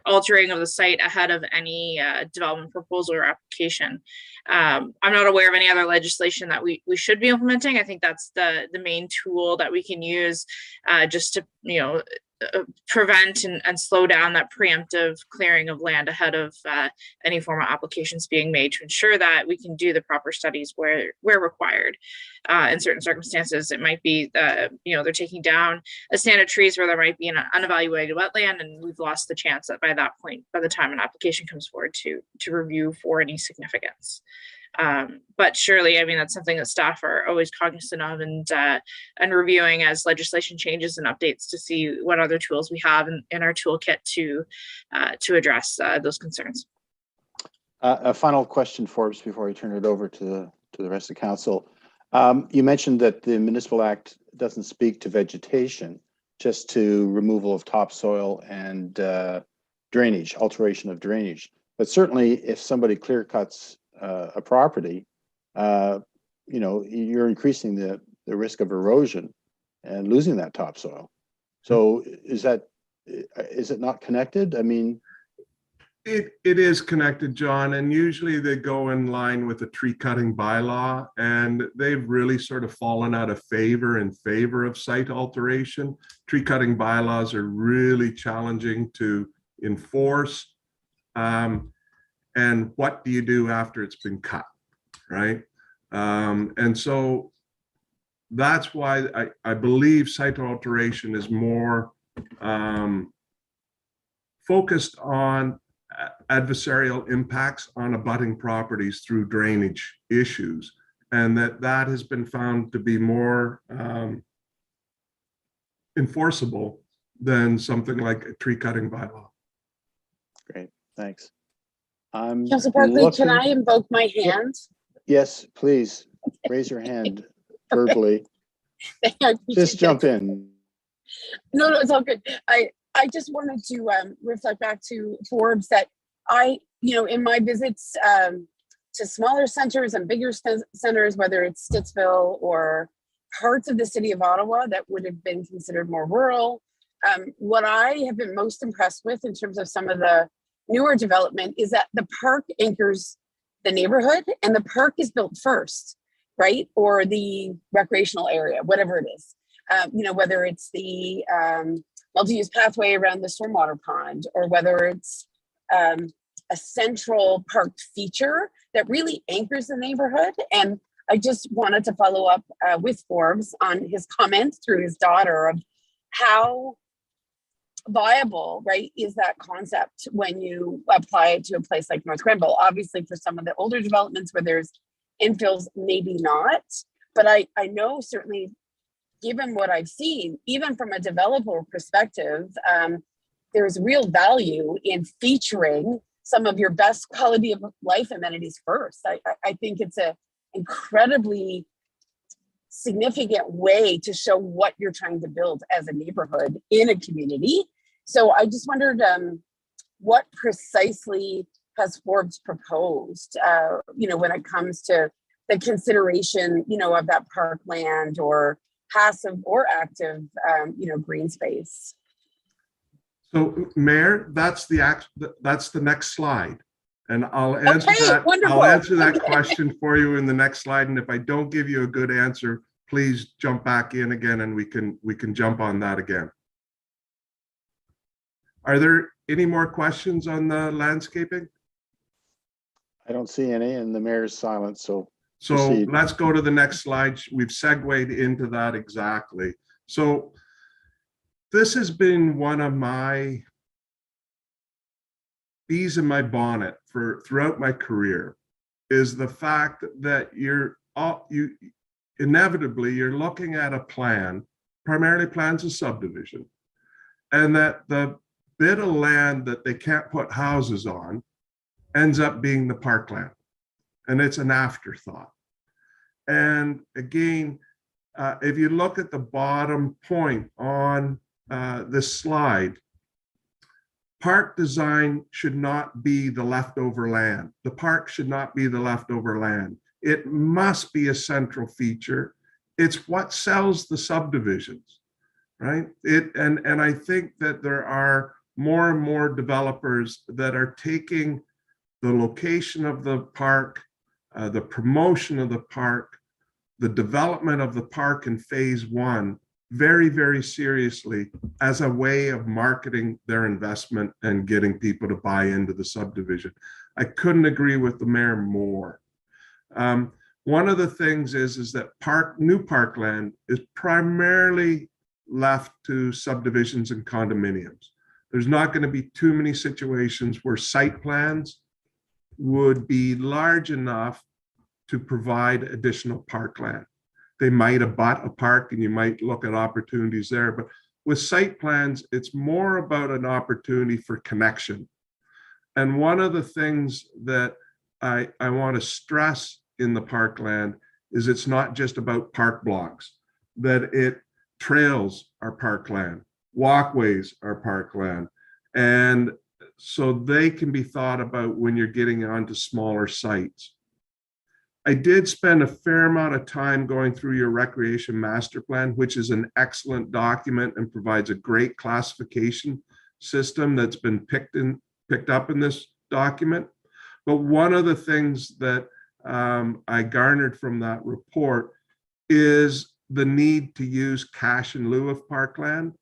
altering of the site ahead of any development proposal or application. I'm not aware of any other legislation that we should be implementing. I think that's the main tool that we can use just to, prevent and slow down that preemptive clearing of land ahead of any form of applications being made, to ensure that we can do the proper studies where required. In certain circumstances, it might be that, they're taking down a stand of trees where there might be an unevaluated wetland, and we've lost the chance that by that point, by the time an application comes forward, to review for any significance. But surely, I mean, that's something that staff are always cognizant of, and reviewing as legislation changes and updates to see what other tools we have in our toolkit to address those concerns. A final question, Forbes, before I turn it over to the rest of the council. You mentioned that the Municipal Act doesn't speak to vegetation, just to removal of topsoil and drainage, alteration of drainage. But certainly, if somebody clear cuts a property, you're increasing the risk of erosion and losing that topsoil. So is it not connected? I mean, it is connected, John, and usually they go in line with the tree cutting bylaw, and they've really sort of fallen out of favor in favor of site alteration. Tree cutting bylaws are really challenging to enforce. And what do you do after it's been cut, right? And so that's why I believe site alteration is more focused on adversarial impacts on abutting properties through drainage issues, and that has been found to be more enforceable than something like a tree cutting bylaw. great, thanks. Councilor Barkley, can I invoke my hand? Yes, please raise your hand verbally. Just jump in. No, it's all good. I just wanted to reflect back to Forbes that in my visits to smaller centers and bigger centers, whether it's Stittsville or parts of the city of Ottawa that would have been considered more rural, what I have been most impressed with in terms of some of the newer development is that the park anchors the neighborhood, and the park is built first, right? Or the recreational area, whatever it is. Whether it's the multi-use pathway around the stormwater pond, or whether it's a central park feature that really anchors the neighborhood. And I just wanted to follow up with Forbes on his comments through his daughter of how viable, right, is that concept when you apply it to a place like North Grenville? Obviously, for some of the older developments where there's infills, maybe not. But I know certainly, given what I've seen, even from a developer perspective, there's real value in featuring some of your best quality of life amenities first. I think it's an incredibly significant way to show what you're trying to build as a neighborhood in a community. So I just wondered what precisely has Forbes proposed, when it comes to the consideration, of that parkland or passive or active, green space. So, Mayor, that's the next slide, and I'll answer Okay, that. wonderful. I'll answer that Okay. question for you in the next slide. And if I don't give you a good answer, please jump back in again, and we can jump on that again. Are there any more questions on the landscaping? I don't see any, and the mayor's silent, so So proceed. let's go to the next slide. We've segued into that exactly. So this has been one of my bees in my bonnet throughout my career, is the fact that you're inevitably looking at a plan, primarily plans of subdivision, and that the bit of land that they can't put houses on ends up being the parkland, and it's an afterthought. And again, if you look at the bottom point on this slide, park design should not be the leftover land. The park should not be the leftover land. It must be a central feature. It's what sells the subdivisions, right? And I think that there are more and more developers that are taking the location of the park, the promotion of the park, the development of the park in phase one very, very seriously as a way of marketing their investment and getting people to buy into the subdivision. I couldn't agree with the mayor more. One of the things is that new parkland is primarily left to subdivisions and condominiums. There's not going to be too many situations where site plans would be large enough to provide additional parkland. They might abut a park and you might look at opportunities there, but with site plans, it's more about an opportunity for connection. And one of the things that I want to stress in the parkland is it's not just about park blocks, that trails are parkland, walkways are parkland. And so they can be thought about when you're getting onto smaller sites. I did spend a fair amount of time going through your recreation master plan, which is an excellent document and provides a great classification system that's been picked up in this document. But one of the things that I garnered from that report is the need to use cash in lieu of parkland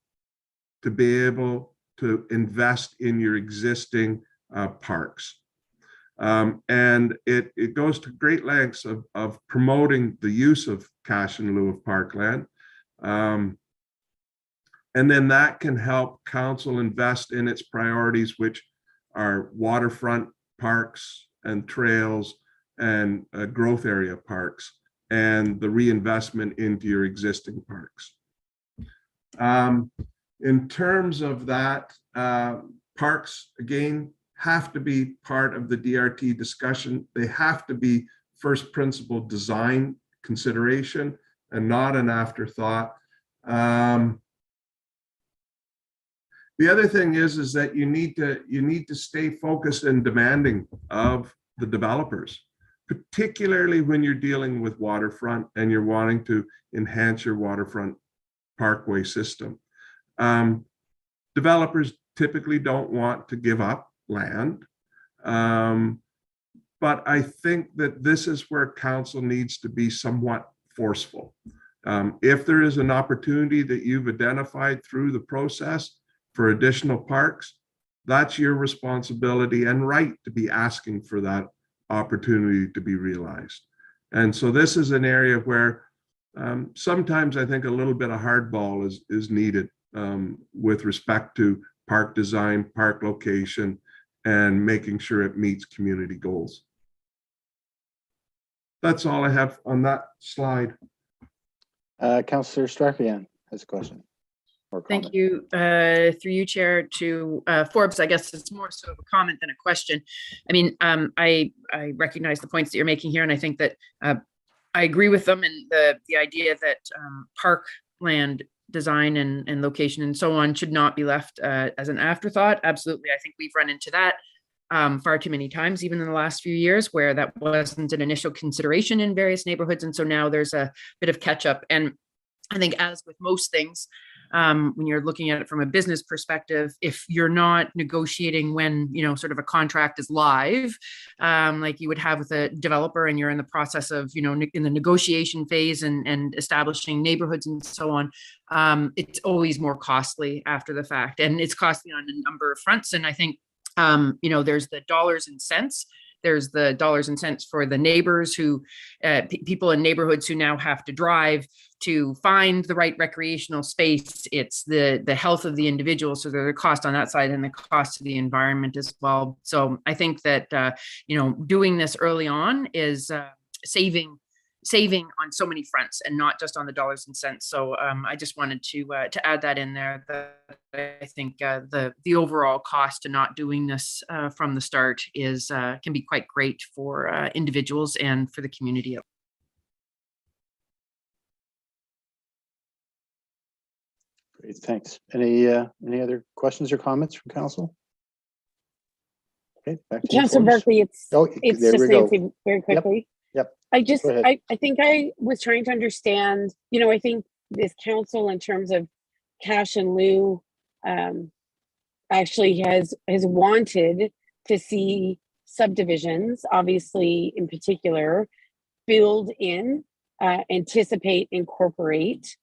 to be able to invest in your existing parks. And it goes to great lengths of promoting the use of cash in lieu of parkland. And then that can help council invest in its priorities, which are waterfront parks and trails and growth area parks, and the reinvestment into your existing parks. In terms of that, parks, again, have to be part of the DRT discussion. They have to be first principle design consideration and not an afterthought. The other thing is that you need to stay focused and demanding of the developers, particularly when you're dealing with waterfront and you're wanting to enhance your waterfront parkway system. Developers typically don't want to give up land. But I think that this is where council needs to be somewhat forceful. If there is an opportunity that you've identified through the process for additional parks, that's your responsibility and right to be asking for that opportunity to be realized. And so this is an area where sometimes I think a little bit of hardball is needed with respect to park design, park location, and making sure it meets community goals. That's all I have on that slide. Councillor Strachan has a question. Or comment. Thank you. Through you, Chair, to Forbes. I guess it's more so of a comment than a question. I mean, I recognize the points that you're making here, and I think that I agree with them, and the idea that parkland design and location and so on should not be left as an afterthought. Absolutely. I think we've run into that far too many times, even in the last few years, where that wasn't an initial consideration in various neighborhoods. And so now there's a bit of catch up. And I think, as with most things, when you're looking at it from a business perspective, if you're not negotiating when, sort of a contract is live, like you would have with a developer, and you're in the process of, in the negotiation phase and establishing neighborhoods and so on, it's always more costly after the fact. And it's costly on a number of fronts. And I think, there's the dollars and cents. There's the dollars and cents for the neighbors who, people in neighborhoods who now have to drive to find the right recreational space. It's the health of the individual. So there's a cost on that side, and the cost to the environment as well. So I think that, doing this early on is saving on so many fronts, and not just on the dollars and cents. So I just wanted to add that in there. I think the overall cost to not doing this from the start is can be quite great for individuals and for the community. Great, thanks. Any other questions or comments from council? Okay, back to you, Councillor Forbes. Berkeley, it's Oh, it's there just we go. Nancy very quickly. Yep. I just, Go ahead. I think I was trying to understand, I think this council, in terms of cash and lieu, actually has wanted to see subdivisions, obviously in particular, build in, anticipate, incorporate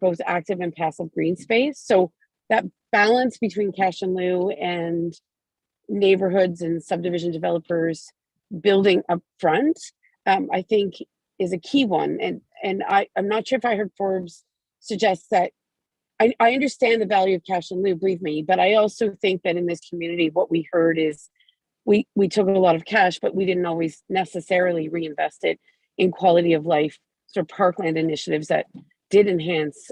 both active and passive green space. So that balance between cash and lieu and neighborhoods and subdivision developers building up front, I think is a key one. And I'm not sure if I heard Forbes suggest that. I understand the value of cash and lieu, believe me, but I also think that in this community, what we heard is we took a lot of cash, but we didn't always necessarily reinvest it in quality of life, sort of parkland initiatives that did enhance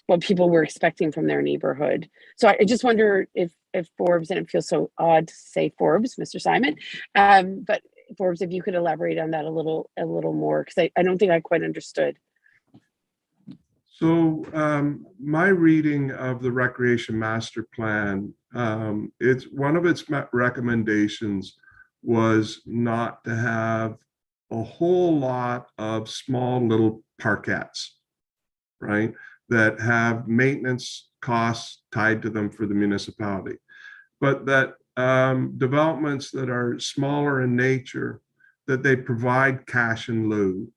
what people were expecting from their neighborhood. So I just wonder if Forbes, and it feels so odd to say Forbes, Mr. Simon, but Forbes, if you could elaborate on that a little more, because I don't think I quite understood. So my reading of the Recreation Master Plan, it's one of its recommendations was not to have a whole lot of small little parkettes, right, that have maintenance costs tied to them for the municipality, but that developments that are smaller in nature, that they provide cash in lieu,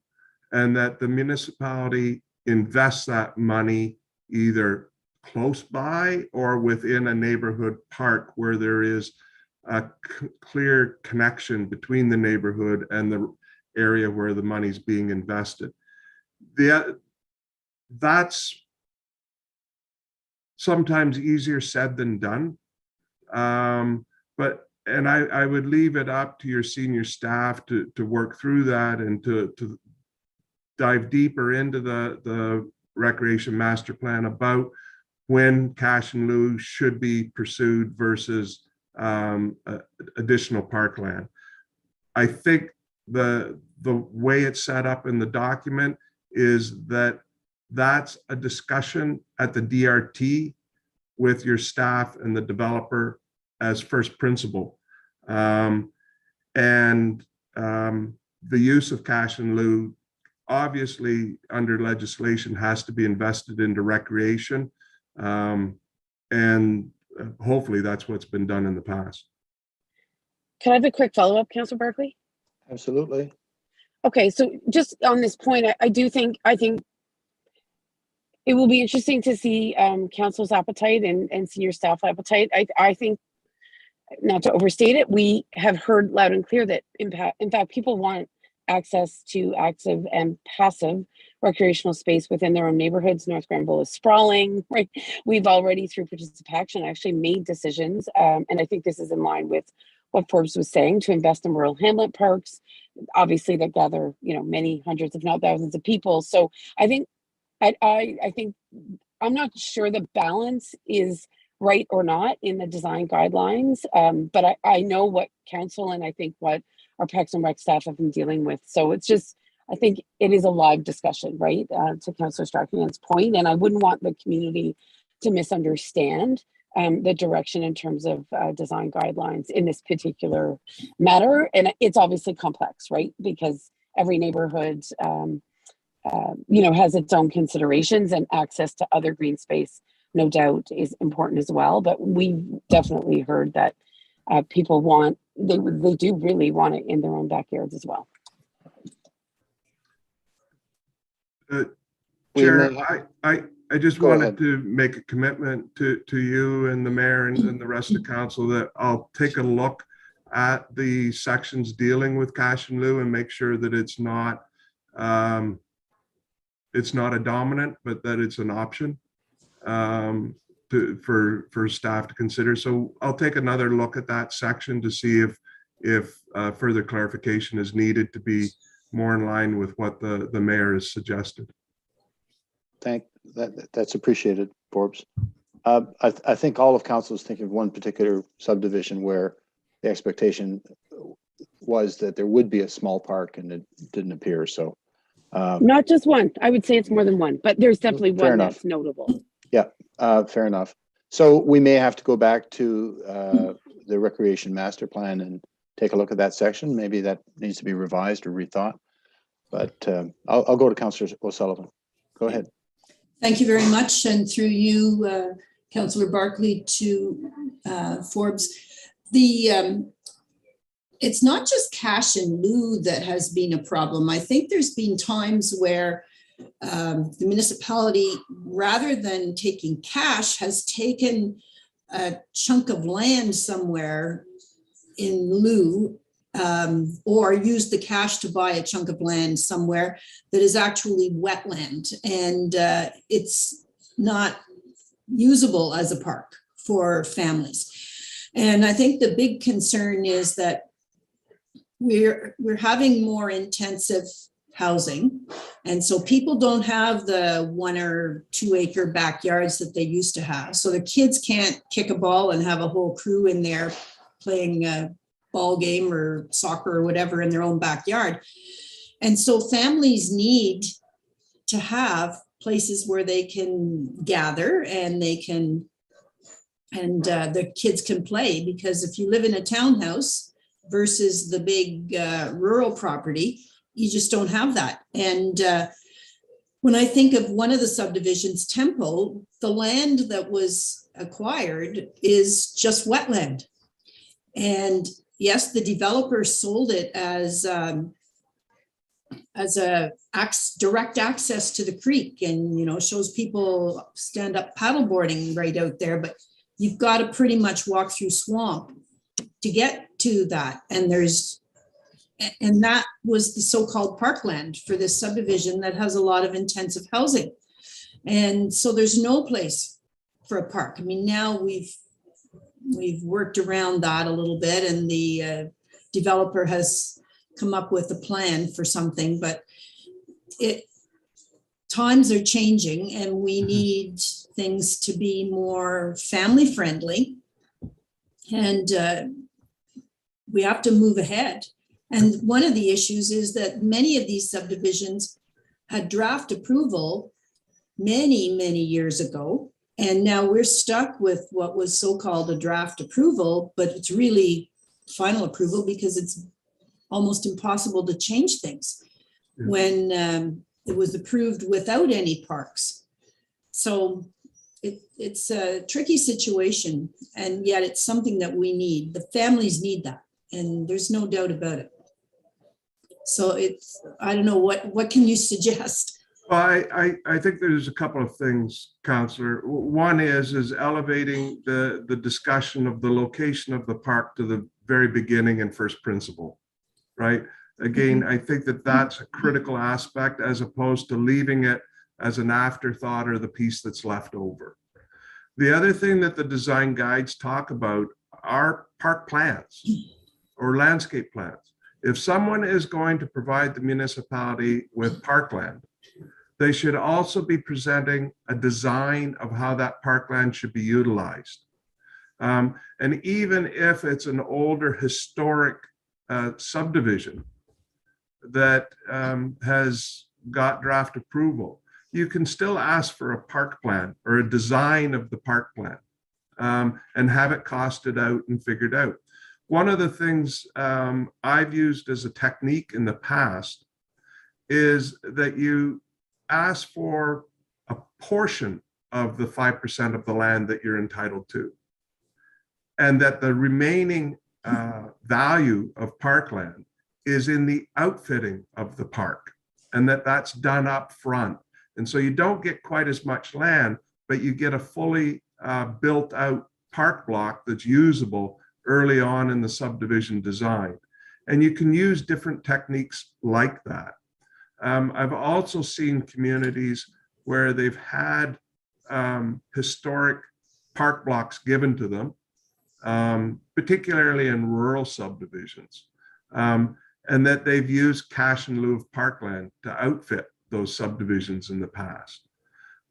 and that the municipality invests that money either close by or within a neighborhood park where there is a clear connection between the neighborhood and the area where the money's being invested. That's sometimes easier said than done. And I would leave it up to your senior staff to work through that and to dive deeper into the Recreation Master Plan about when cash and lieu should be pursued versus additional parkland. I think the way it's set up in the document is that that's a discussion at the DRT with your staff and the developer as first principle. The use of cash and lieu, obviously under legislation, has to be invested into recreation. And hopefully that's what's been done in the past. Can I have a quick follow-up, Councillor Berkeley? Absolutely. Okay, so just on this point, I think it will be interesting to see council's appetite and senior staff appetite. I think, not to overstate it, we have heard loud and clear that in fact people want access to active and passive recreational space within their own neighborhoods. North Granville is sprawling, right? We've already, through participative action, actually made decisions, and I think this is in line with what Forbes was saying, to invest in rural hamlet parks, obviously that gather, many hundreds, if not thousands of people. So I think, I think, I'm not sure the balance is right or not in the design guidelines, but I know what council and I think what our Parks and Rec staff have been dealing with. So it's just, I think it is a live discussion, right? To Councillor Strachan's point, and I wouldn't want the community to misunderstand the direction in terms of design guidelines in this particular matter. And it's obviously complex, right? Because every neighborhood, has its own considerations, and access to other green space, no doubt, is important as well. But we've definitely heard that people they do really want it in their own backyards as well. Chair, I just Go wanted ahead. to make a commitment to you and the mayor and the rest of council that I'll take a look at the sections dealing with cash in lieu and make sure that it's not a dominant, but that it's an option for staff to consider. So I'll take another look at that section to see if further clarification is needed to be more in line with what the mayor has suggested. That's appreciated, Forbes. I think all of council is thinking of one particular subdivision where the expectation was that there would be a small park, and it didn't appear. So Not just one. I would say it's more than one, but there's definitely Fair one enough. that's notable. Yeah, fair enough. So we may have to go back to the recreation master plan and take a look at that section. Maybe that needs to be revised or rethought. But I'll go to Councillor O'Sullivan. Go ahead. Thank you very much. And through you, Councillor Barkley, to Forbes. It's not just cash in lieu that has been a problem. I think there's been times where the municipality, rather than taking cash, has taken a chunk of land somewhere in lieu, or used the cash to buy a chunk of land somewhere that is actually wetland, and it's not usable as a park for families. And I think the big concern is that we're having more intensive housing, and so people don't have the 1 or 2 acre backyards that they used to have. So the kids can't kick a ball and have a whole crew in there playing a ball game or soccer or whatever in their own backyard. And so families need to have places where they can gather and they can, and the kids can play, because if you live in a townhouse versus the big rural property, you just don't have that. And when I think of one of the subdivisions, Temple, the land that was acquired is just wetland. And yes, the developer sold it as a direct access to the creek, and shows people stand up paddleboarding right out there, but you've got to pretty much walk through swamp to get to that. And that was the so-called parkland for this subdivision that has a lot of intensive housing. And so there's no place for a park. I mean, now we've worked around that a little bit, and the developer has come up with a plan for something, but times are changing, and we need things to be more family friendly, and we have to move ahead. And one of the issues is that many of these subdivisions had draft approval many, many years ago. And now we're stuck with what was so-called a draft approval, but it's really final approval because it's almost impossible to change things when it was approved without any parks. So it's a tricky situation, and yet it's something that we need. The families need that, and there's no doubt about it. So I don't know, what can you suggest? Well, I think there's a couple of things, Councillor. One is elevating the discussion of the location of the park to the very beginning and first principle, right? Again, I think that that's a critical aspect as opposed to leaving it as an afterthought or the piece that's left over. The other thing that the design guides talk about are park plans or landscape plans. If someone is going to provide the municipality with parkland, they should also be presenting a design of how that parkland should be utilized. And even if it's an older historic subdivision that has got draft approval, you can still ask for a park plan or a design of the park plan and have it costed out and figured out. One of the things I've used as a technique in the past is that you ask for a portion of the 5% of the land that you're entitled to, and that the remaining value of parkland is in the outfitting of the park, and that's done up front. And so you don't get quite as much land, but you get a fully built out park block that's usable early on in the subdivision design. And you can use different techniques like that. I've also seen communities where they've had historic park blocks given to them, particularly in rural subdivisions, and that they've used cash in lieu of parkland to outfit those subdivisions in the past.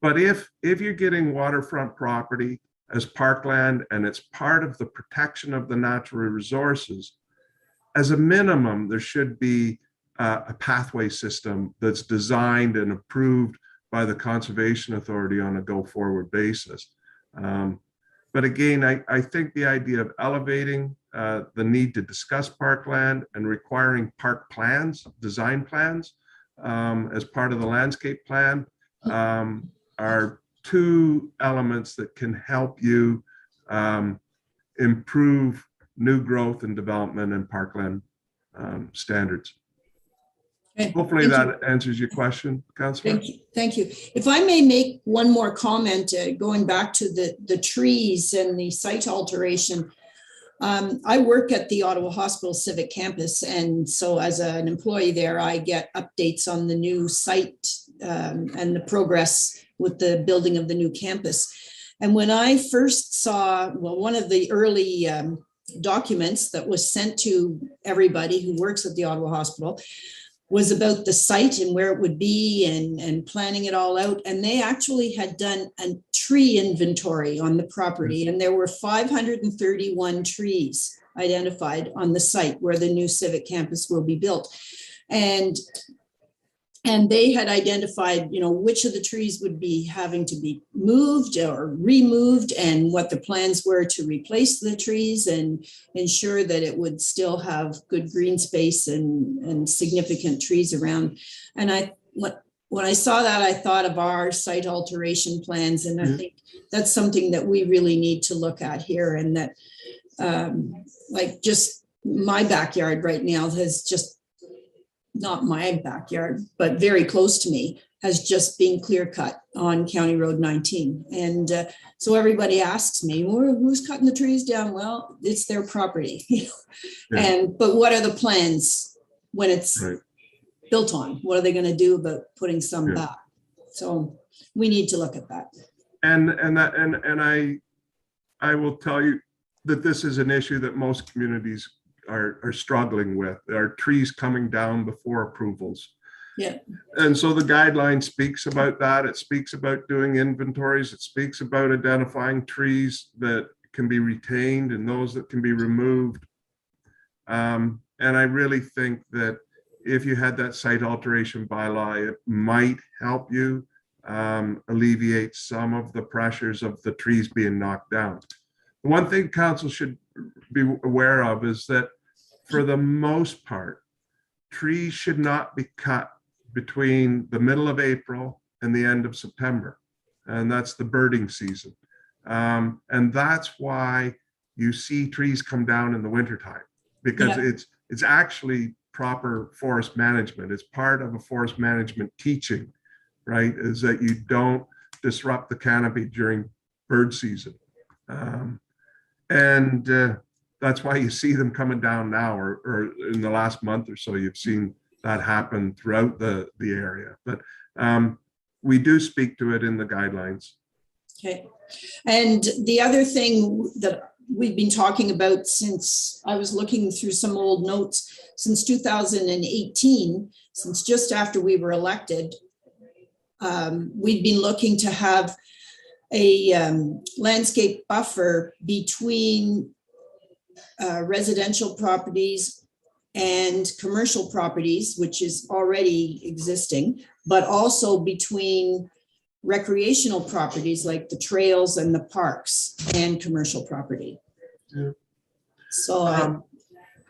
But if you're getting waterfront property as parkland and it's part of the protection of the natural resources, as a minimum, there should be a pathway system that's designed and approved by the Conservation Authority on a go-forward basis. But again, I think the idea of elevating the need to discuss parkland and requiring park plans, design plans, as part of the landscape plan are two elements that can help you improve new growth and development in parkland standards. Okay, Hopefully thank that answers your question, Councillor. Thank you. Thank you. If I may make one more comment, going back to the trees and the site alteration. I work at the Ottawa Hospital Civic Campus, and so as an employee there, I get updates on the new site and the progress with the building of the new campus. And when I first saw, well, one of the early documents that was sent to everybody who works at the Ottawa Hospital was about the site and where it would be and planning it all out. And they actually had done a tree inventory on the property, and there were 531 trees identified on the site where the new civic campus will be built. And they had identified, you know, which of the trees would be having to be moved or removed and what the plans were to replace the trees and ensure that it would still have good green space and significant trees around. And when I saw that, I thought of our site alteration plans, and I think that's something that we really need to look at here. And that, like, just my backyard right now has just, not my backyard, but very close to me, has just been clear cut on County Road 19. And so everybody asks me, well, who's cutting the trees down? Well, it's their property. But what are the plans when it's built on? What are they going to do about putting some back? So we need to look at that. And I will tell you that this is an issue that most communities are struggling with. There are trees coming down before approvals. Yeah. And so the guideline speaks about that. It speaks about doing inventories. It speaks about identifying trees that can be retained and those that can be removed. And I really think that if you had that site alteration bylaw, it might help you alleviate some of the pressures of the trees being knocked down. The one thing council should be aware of is that for the most part, trees should not be cut between the middle of April and the end of September. And that's the birding season. And that's why you see trees come down in the wintertime, because it's actually proper forest management. It's part of a forest management teaching, right? Is that you don't disrupt the canopy during bird season. And that's why you see them coming down now, or in the last month or so, you've seen that happen throughout the area. But we do speak to it in the guidelines. Okay. And the other thing that we've been talking about since I was looking through some old notes, since 2018, since just after we were elected, we'd been looking to have a landscape buffer between residential properties and commercial properties, which is already existing, but also between recreational properties like the trails and the parks and commercial property. Yeah. So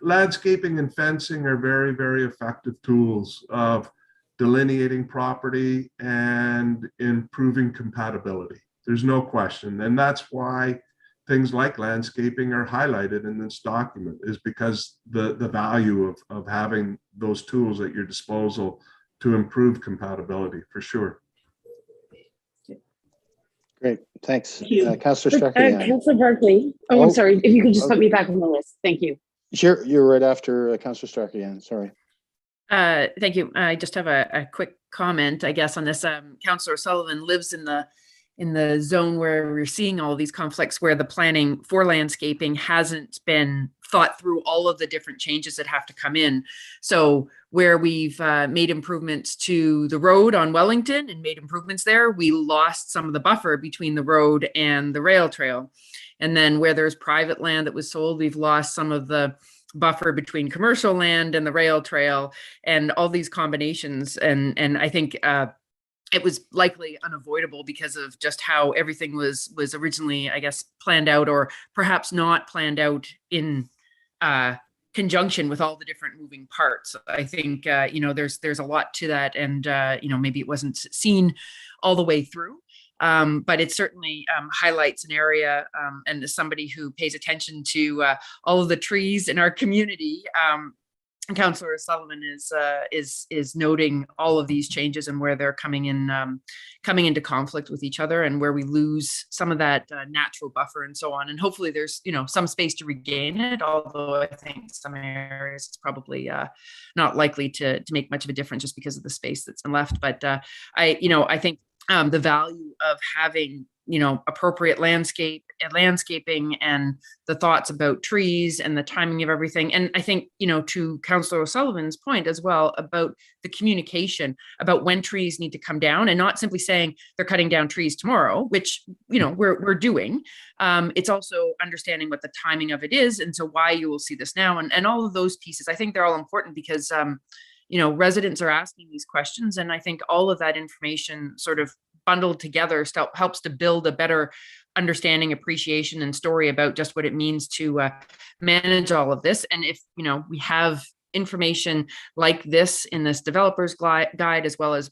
landscaping and fencing are very, very effective tools of delineating property and improving compatibility. There's no question. And that's why things like landscaping are highlighted in this document, is because the value of having those tools at your disposal to improve compatibility, for sure. Great, thanks. Thank you. Councillor Strachan. Councillor Barkley. Oh, I'm sorry. If you could just put me back on the list. Thank you. You're right after Councillor Strachan, sorry. Thank you. I just have a quick comment, I guess, on this. Councillor Sullivan lives in the zone where we're seeing all these conflicts, where the planning for landscaping hasn't been thought through all of the different changes that have to come in. So where we've made improvements to the road on Wellington and made improvements there, we lost some of the buffer between the road and the rail trail. And then where there's private land that was sold, we've lost some of the buffer between commercial land and the rail trail, and all these combinations. And I think it was likely unavoidable because of just how everything was originally, I guess, planned out, or perhaps not planned out in conjunction with all the different moving parts. I think there's a lot to that, and maybe it wasn't seen all the way through. But it certainly highlights an area, and as somebody who pays attention to all of the trees in our community, Councillor Sullivan is noting all of these changes and where they're coming into conflict with each other, and where we lose some of that natural buffer and so on. And hopefully there's some space to regain it, although I think some areas it's probably not likely to make much of a difference just because of the space that's been left. But I think the value of having appropriate landscaping and the thoughts about trees and the timing of everything. And I think, to Councillor O'Sullivan's point as well about the communication about when trees need to come down, and not simply saying they're cutting down trees tomorrow, which, we're doing. It's also understanding what the timing of it is. And so why you will see this now, and all of those pieces, I think they're all important because, residents are asking these questions. And I think all of that information sort of bundled together helps to build a better understanding, appreciation, and story about just what it means to manage all of this. And if we have information like this in this developer's guide, as well as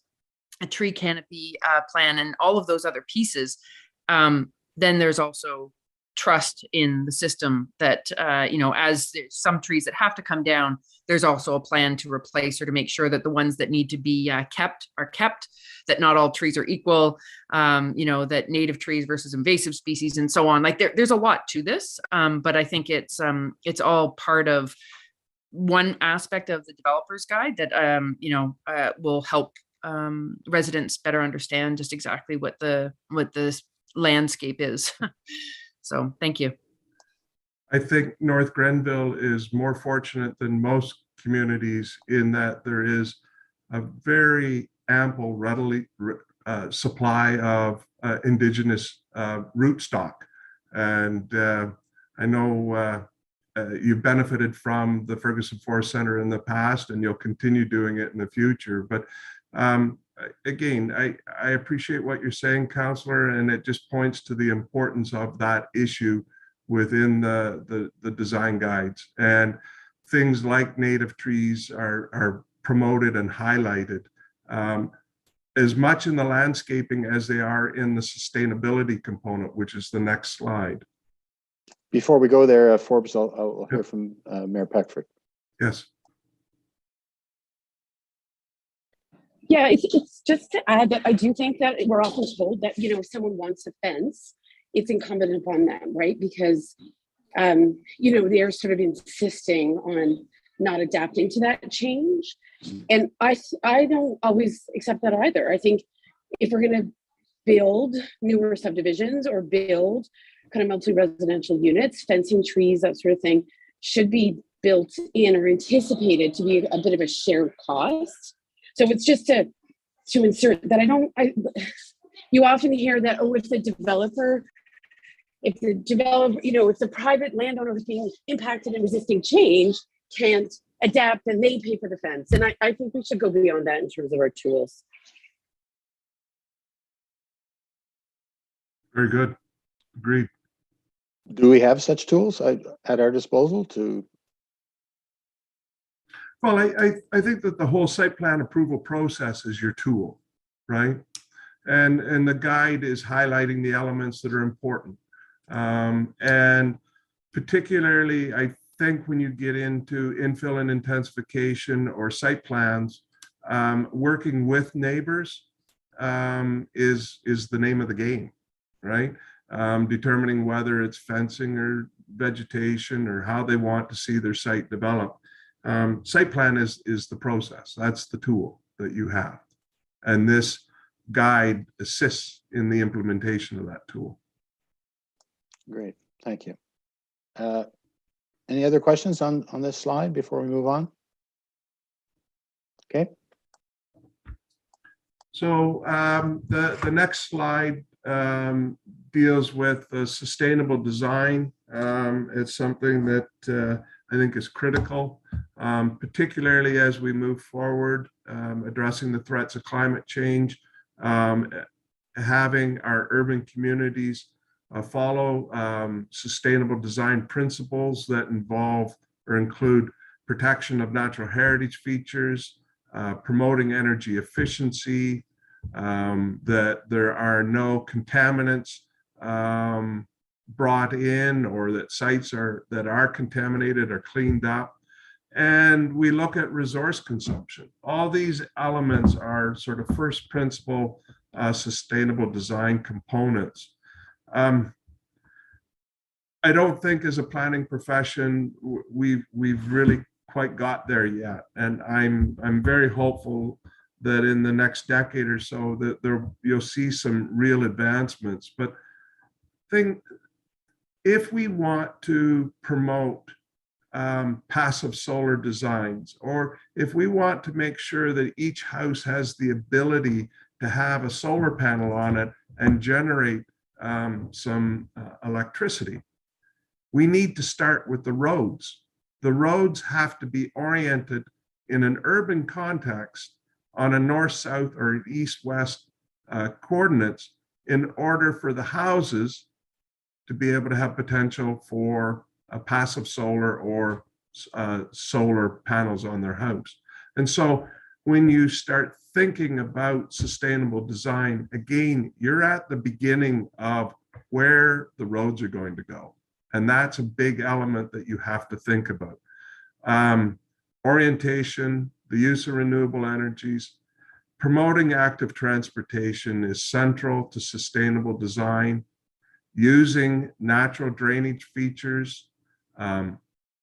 a tree canopy plan and all of those other pieces, then there's also trust in the system that as there's some trees that have to come down, there's also a plan to replace or to make sure that the ones that need to be kept are kept, that not all trees are equal, that native trees versus invasive species and so on. Like there's a lot to this, but I think it's all part of one aspect of the developer's guide that will help residents better understand just exactly what the landscape is. So thank you. I think North Grenville is more fortunate than most communities in that there is a very ample, readily supply of Indigenous rootstock. And I know you've benefited from the Ferguson Forest Center in the past, and you'll continue doing it in the future. But again, I appreciate what you're saying, Councillor, and it just points to the importance of that issue within the design guides. And things like native trees are promoted and highlighted as much in the landscaping as they are in the sustainability component, which is the next slide. Before we go there, Forbes, I'll hear from Mayor Peckford. Yes. Yeah, it's just to add that I do think that we're often told that, if someone wants a fence, it's incumbent upon them, right? Because they're sort of insisting on not adapting to that change. And I don't always accept that either. I think if we're going to build newer subdivisions or build kind of multi-residential units, fencing, trees, that sort of thing should be built in or anticipated to be a bit of a shared cost. So it's just to insert that you often hear that, if the private landowner who's being impacted and resisting change can't adapt, and they pay for the fence. And I think we should go beyond that in terms of our tools. Very good. Agreed. Do we have such tools at our disposal to? Well, I think that the whole site plan approval process is your tool, right? And the guide is highlighting the elements that are important. And particularly, I think when you get into infill and intensification or site plans, working with neighbors is the name of the game, right? Determining whether it's fencing or vegetation or how they want to see their site develop. Site plan is the process. That's the tool that you have. And this guide assists in the implementation of that tool. Great, thank you. Any other questions on this slide before we move on? Okay. So The next slide deals with sustainable design. It's something that I think is critical, particularly as we move forward, addressing the threats of climate change, having our urban communities follow sustainable design principles that involve or include protection of natural heritage features, promoting energy efficiency, that there are no contaminants brought in, or that sites that are contaminated are cleaned up. And we look at resource consumption. All these elements are sort of first principle sustainable design components. I don't think as a planning profession we've really quite got there yet, and I'm very hopeful that in the next decade or so that you'll see some real advancements. But if we want to promote passive solar designs, or if we want to make sure that each house has the ability to have a solar panel on it and generate some electricity, we need to start with the roads. The roads have to be oriented in an urban context on a north-south or an east-west coordinates in order for the houses to be able to have potential for a passive solar or solar panels on their house. And so when you start thinking about sustainable design, again, you're at the beginning of where the roads are going to go. And that's a big element that you have to think about. Orientation, the use of renewable energies, promoting active transportation is central to sustainable design. Using natural drainage features,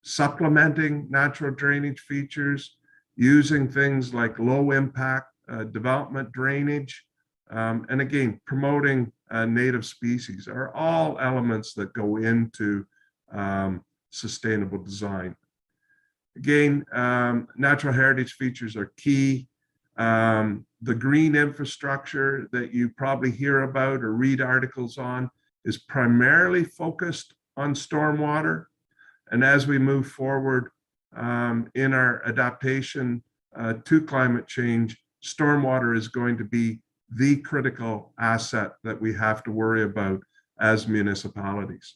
supplementing natural drainage features, using things like low impact development drainage, and again, promoting native species are all elements that go into sustainable design. Again, natural heritage features are key. The green infrastructure that you probably hear about or read articles on is primarily focused on stormwater. And as we move forward in our adaptation to climate change, stormwater is going to be the critical asset that we have to worry about as municipalities.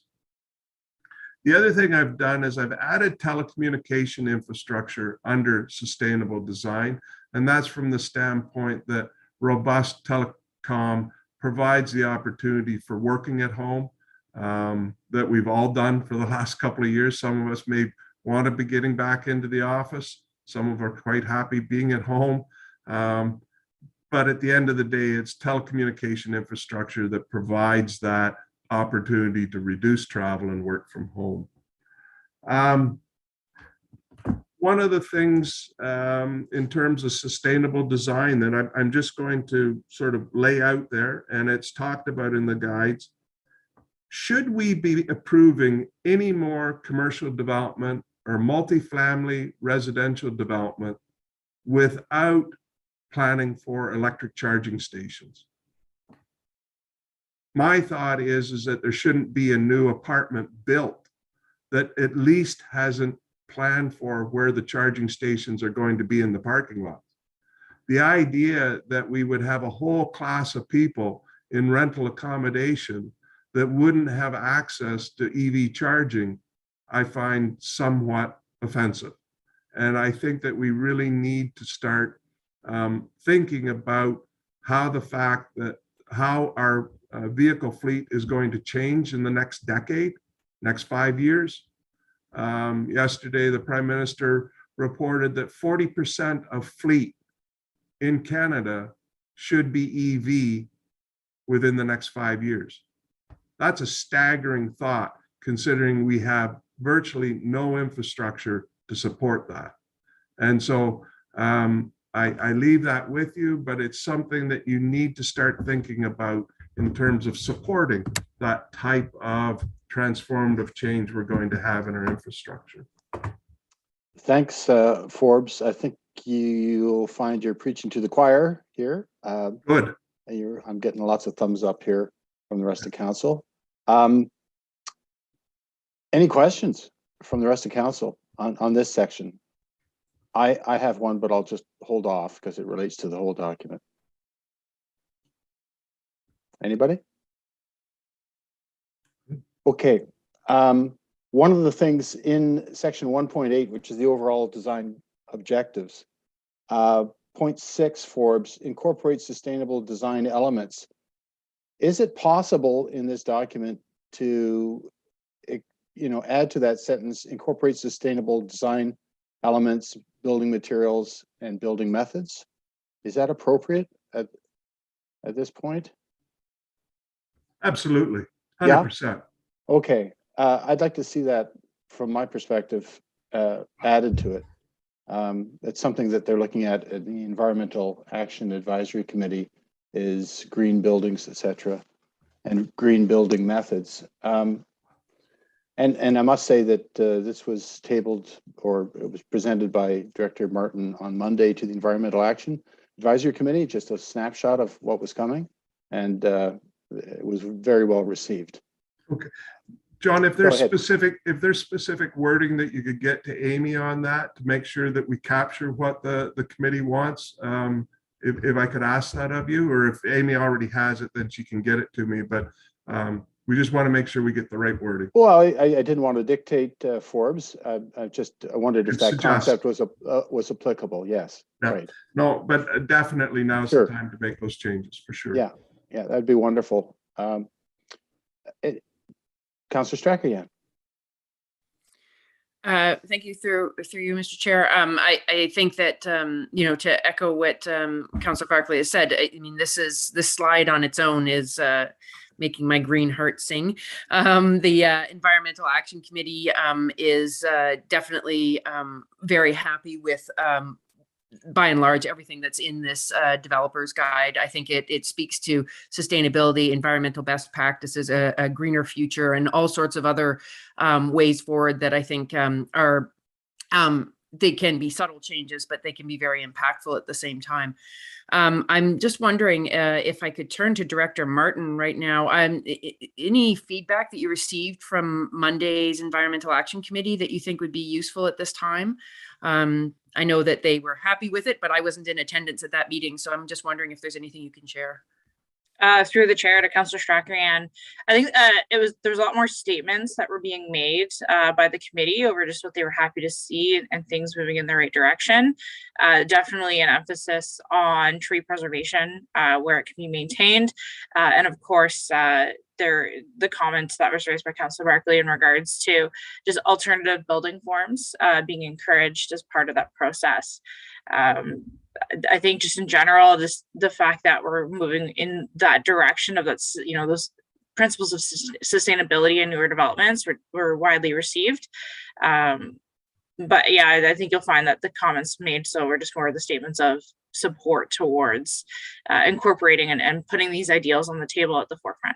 The other thing I've done is I've added telecommunication infrastructure under sustainable design, and that's from the standpoint that robust telecom provides the opportunity for working at home that we've all done for the last couple of years. Some of us may want to be getting back into the office. Some of us are quite happy being at home. But at the end of the day, it's telecommunication infrastructure that provides that opportunity to reduce travel and work from home. One of the things in terms of sustainable design that I'm just going to sort of lay out there, and it's talked about in the guides, should we be approving any more commercial development or multifamily residential development without planning for electric charging stations? My thought is that there shouldn't be a new apartment built that at least hasn't planned for where the charging stations are going to be in the parking lot. The idea that we would have a whole class of people in rental accommodation that wouldn't have access to EV charging, I find somewhat offensive. And I think that we really need to start thinking about how our vehicle fleet is going to change in the next decade, next 5 years. Yesterday, the Prime Minister reported that 40% of fleet in Canada should be EV within the next 5 years. That's a staggering thought, considering we have virtually no infrastructure to support that. And so I leave that with you, but it's something that you need to start thinking about in terms of supporting that type of transformative change we're going to have in our infrastructure. Thanks, Forbes. I think you'll find you're preaching to the choir here. Good. I'm getting lots of thumbs up here from the rest of council. Any questions from the rest of council on this section? I have one, but I'll just hold off because it relates to the whole document. Anybody? Okay. One of the things in section 1.8, which is the overall design objectives, point 6, Forbes, incorporates sustainable design elements. Is it possible in this document to, add to that sentence, incorporate sustainable design elements, building materials, and building methods? Is that appropriate at this point? Absolutely, 100%. Yeah? Okay, I'd like to see that from my perspective added to it. It's something that they're looking at the Environmental Action Advisory Committee is green buildings, etc., and green building methods. And I must say that this was tabled, or it was presented by Director Martin on Monday to the Environmental Action Advisory Committee, just a snapshot of what was coming, and it was very well received. Okay, John, if there's specific wording that you could get to Amy on that to make sure that we capture what the committee wants, if I could ask that of you, or if Amy already has it, then she can get it to me. But we just want to make sure we get the right wording. Well, I didn't want to dictate Forbes. I wondered if that concept was applicable. Yes, yeah. Right. No, but definitely now's the time to make those changes for sure. Yeah, that'd be wonderful. Councillor Strack again. Thank you through you, Mr. Chair. I think that to echo what Councillor Barclay has said, I mean, this slide on its own is making my green heart sing. The Environmental Action Committee is definitely very happy with, by and large, everything that's in this developer's guide. I think it speaks to sustainability, environmental best practices, a greener future, and all sorts of other ways forward that I think are they can be subtle changes, but they can be very impactful at the same time. I'm just wondering if I could turn to Director Martin right now. Any feedback that you received from Monday's Environmental Action Committee that you think would be useful at this time? I know that they were happy with it, but I wasn't in attendance at that meeting, so I'm just wondering if there's anything you can share. Through the chair to Councillor Strachan, I think there's a lot more statements that were being made by the committee over just what they were happy to see and things moving in the right direction. Definitely an emphasis on tree preservation where it can be maintained, and of course the comments that was raised by Councillor Barclay in regards to just alternative building forms being encouraged as part of that process. I think just in general, just the fact that we're moving in that direction of those principles of sustainability in newer developments were widely received. But yeah, I think you'll find that the comments made so were just more of the statements of support towards incorporating and putting these ideals on the table at the forefront.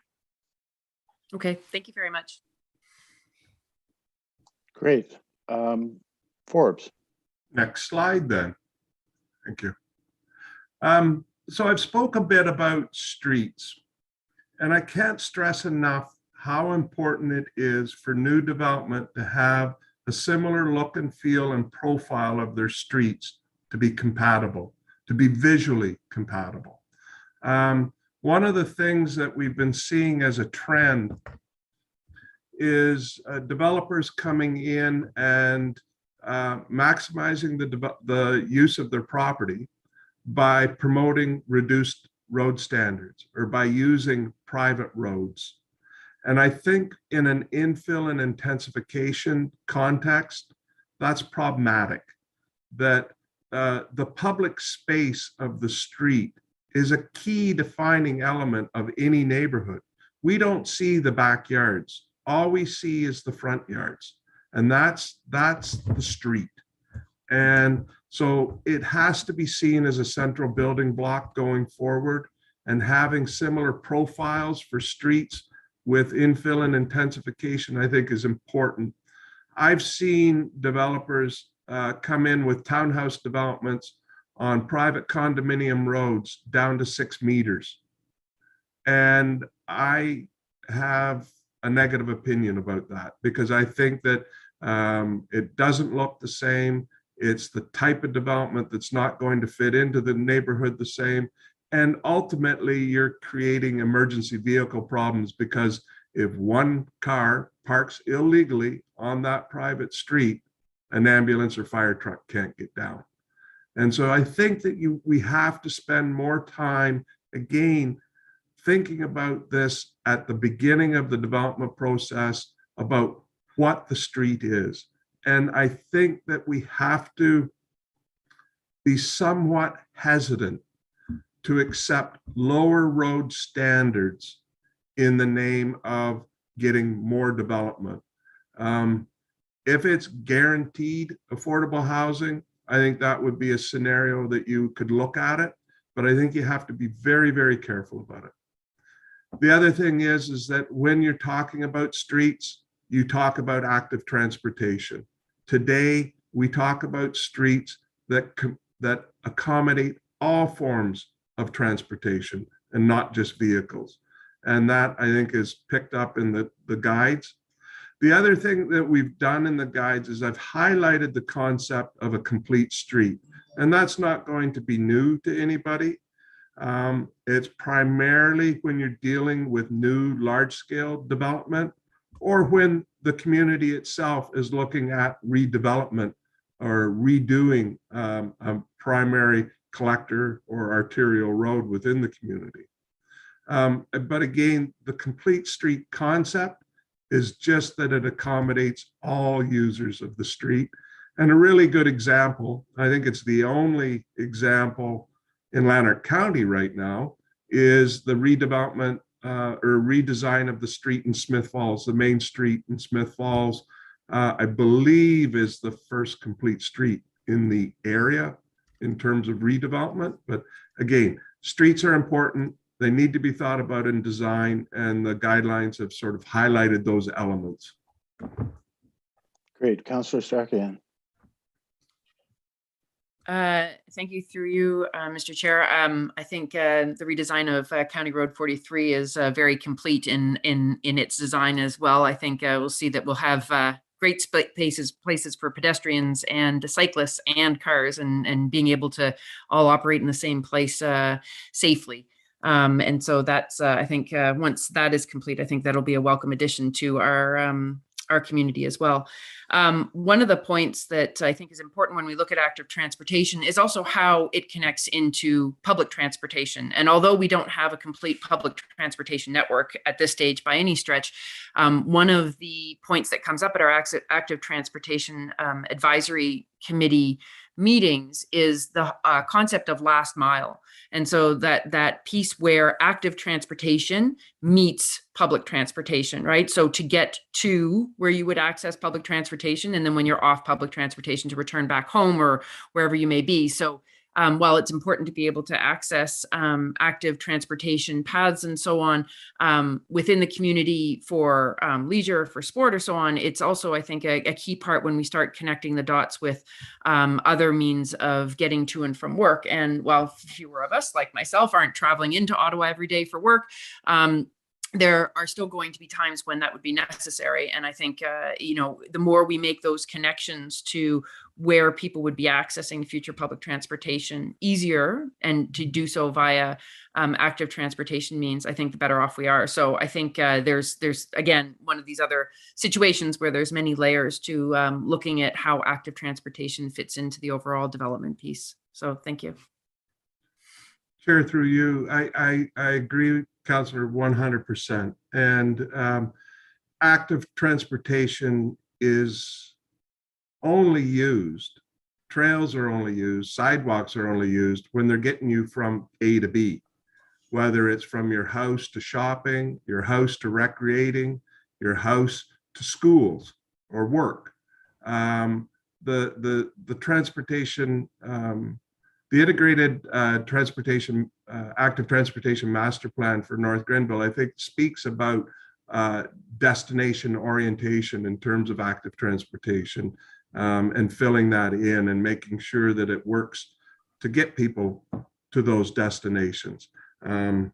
Okay, thank you very much. Great. Forbes. Next slide then. Thank you. So I've spoke a bit about streets, and I can't stress enough how important it is for new development to have a similar look and feel and profile of their streets to be compatible, to be visually compatible. One of the things that we've been seeing as a trend is developers coming in and maximizing the use of their property by promoting reduced road standards or by using private roads. And I think in an infill and intensification context, that's problematic, that the public space of the street is a key defining element of any neighborhood. We don't see the backyards. All we see is the front yards, and that's the street. And so it has to be seen as a central building block going forward, and having similar profiles for streets with infill and intensification, I think, is important. I've seen developers come in with townhouse developments on private condominium roads down to 6 meters. And I have a negative opinion about that, because I think that it doesn't look the same. It's the type of development that's not going to fit into the neighborhood the same. And ultimately, you're creating emergency vehicle problems, because if one car parks illegally on that private street, an ambulance or fire truck can't get down. And so I think that we have to spend more time, again, thinking about this at the beginning of the development process about what the street is. And I think that we have to be somewhat hesitant to accept lower road standards in the name of getting more development. If it's guaranteed affordable housing, I think that would be a scenario that you could look at it, but I think you have to be very, very careful about it. The other thing is that when you're talking about streets, you talk about active transportation. Today, we talk about streets that accommodate all forms of transportation and not just vehicles. And that, I think, is picked up in the guides. The other thing that we've done in the guides is I've highlighted the concept of a complete street. And that's not going to be new to anybody. It's primarily when you're dealing with new large-scale development, or when the community itself is looking at redevelopment or redoing a primary collector or arterial road within the community. But again, the complete street concept is just that it accommodates all users of the street. And a really good example, I think it's the only example in Lanark County right now, is the redevelopment or redesign of the street in Smith Falls. The main street in Smith Falls, I believe, is the first complete street in the area in terms of redevelopment. But again, streets are important. They need to be thought about in design, and the guidelines have sort of highlighted those elements. Great. Councillor Strachan. Thank you, through you, Mr. Chair. I think the redesign of County Road 43 is very complete in its design as well. I think we'll see that we'll have great places for pedestrians and cyclists and cars, and being able to all operate in the same place safely. And so that's, I think, once that is complete, I think that'll be a welcome addition to our community as well. One of the points that I think is important when we look at active transportation is also how it connects into public transportation. And although we don't have a complete public transportation network at this stage by any stretch, one of the points that comes up at our active transportation advisory committee meetings is the concept of last mile. And so that piece where active transportation meets public transportation, right? So to get to where you would access public transportation, and then when you're off public transportation to return back home or wherever you may be. So while it's important to be able to access active transportation paths and so on within the community for leisure, for sport or so on, it's also, I think, a key part when we start connecting the dots with other means of getting to and from work. And while fewer of us, like myself, aren't traveling into Ottawa every day for work, there are still going to be times when that would be necessary. And I think, the more we make those connections to where people would be accessing future public transportation easier, and to do so via active transportation means, I think the better off we are. So I think there's again, one of these other situations where there's many layers to looking at how active transportation fits into the overall development piece. So thank you. Chair, through you, I agree, Councillor, 100%. And active transportation is only used, trails are only used, sidewalks are only used when they're getting you from A to B, whether it's from your house to shopping, your house to recreating, your house to schools or work. The transportation, the integrated transportation, active transportation master plan for North Grenville, I think, speaks about destination orientation in terms of active transportation, and filling that in and making sure that it works to get people to those destinations. And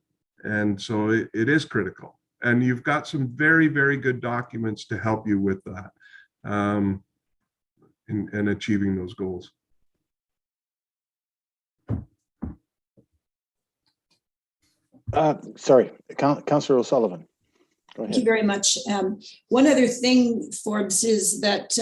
so it is critical. And you've got some very, very good documents to help you with that in achieving those goals. Sorry, Councillor O'Sullivan. Go ahead. Thank you very much. One other thing, Forbes, is that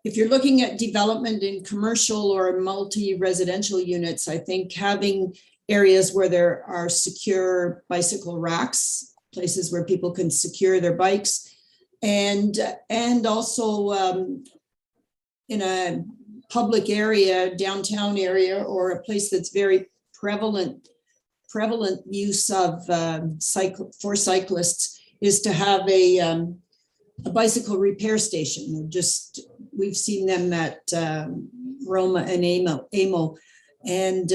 if you're looking at development in commercial or multi-residential units, I think having areas where there are secure bicycle racks, places where people can secure their bikes, and also in a public area, downtown area, or a place that's very prevalent use of for cyclists is to have a bicycle repair station. We've seen them at Roma and AMO. And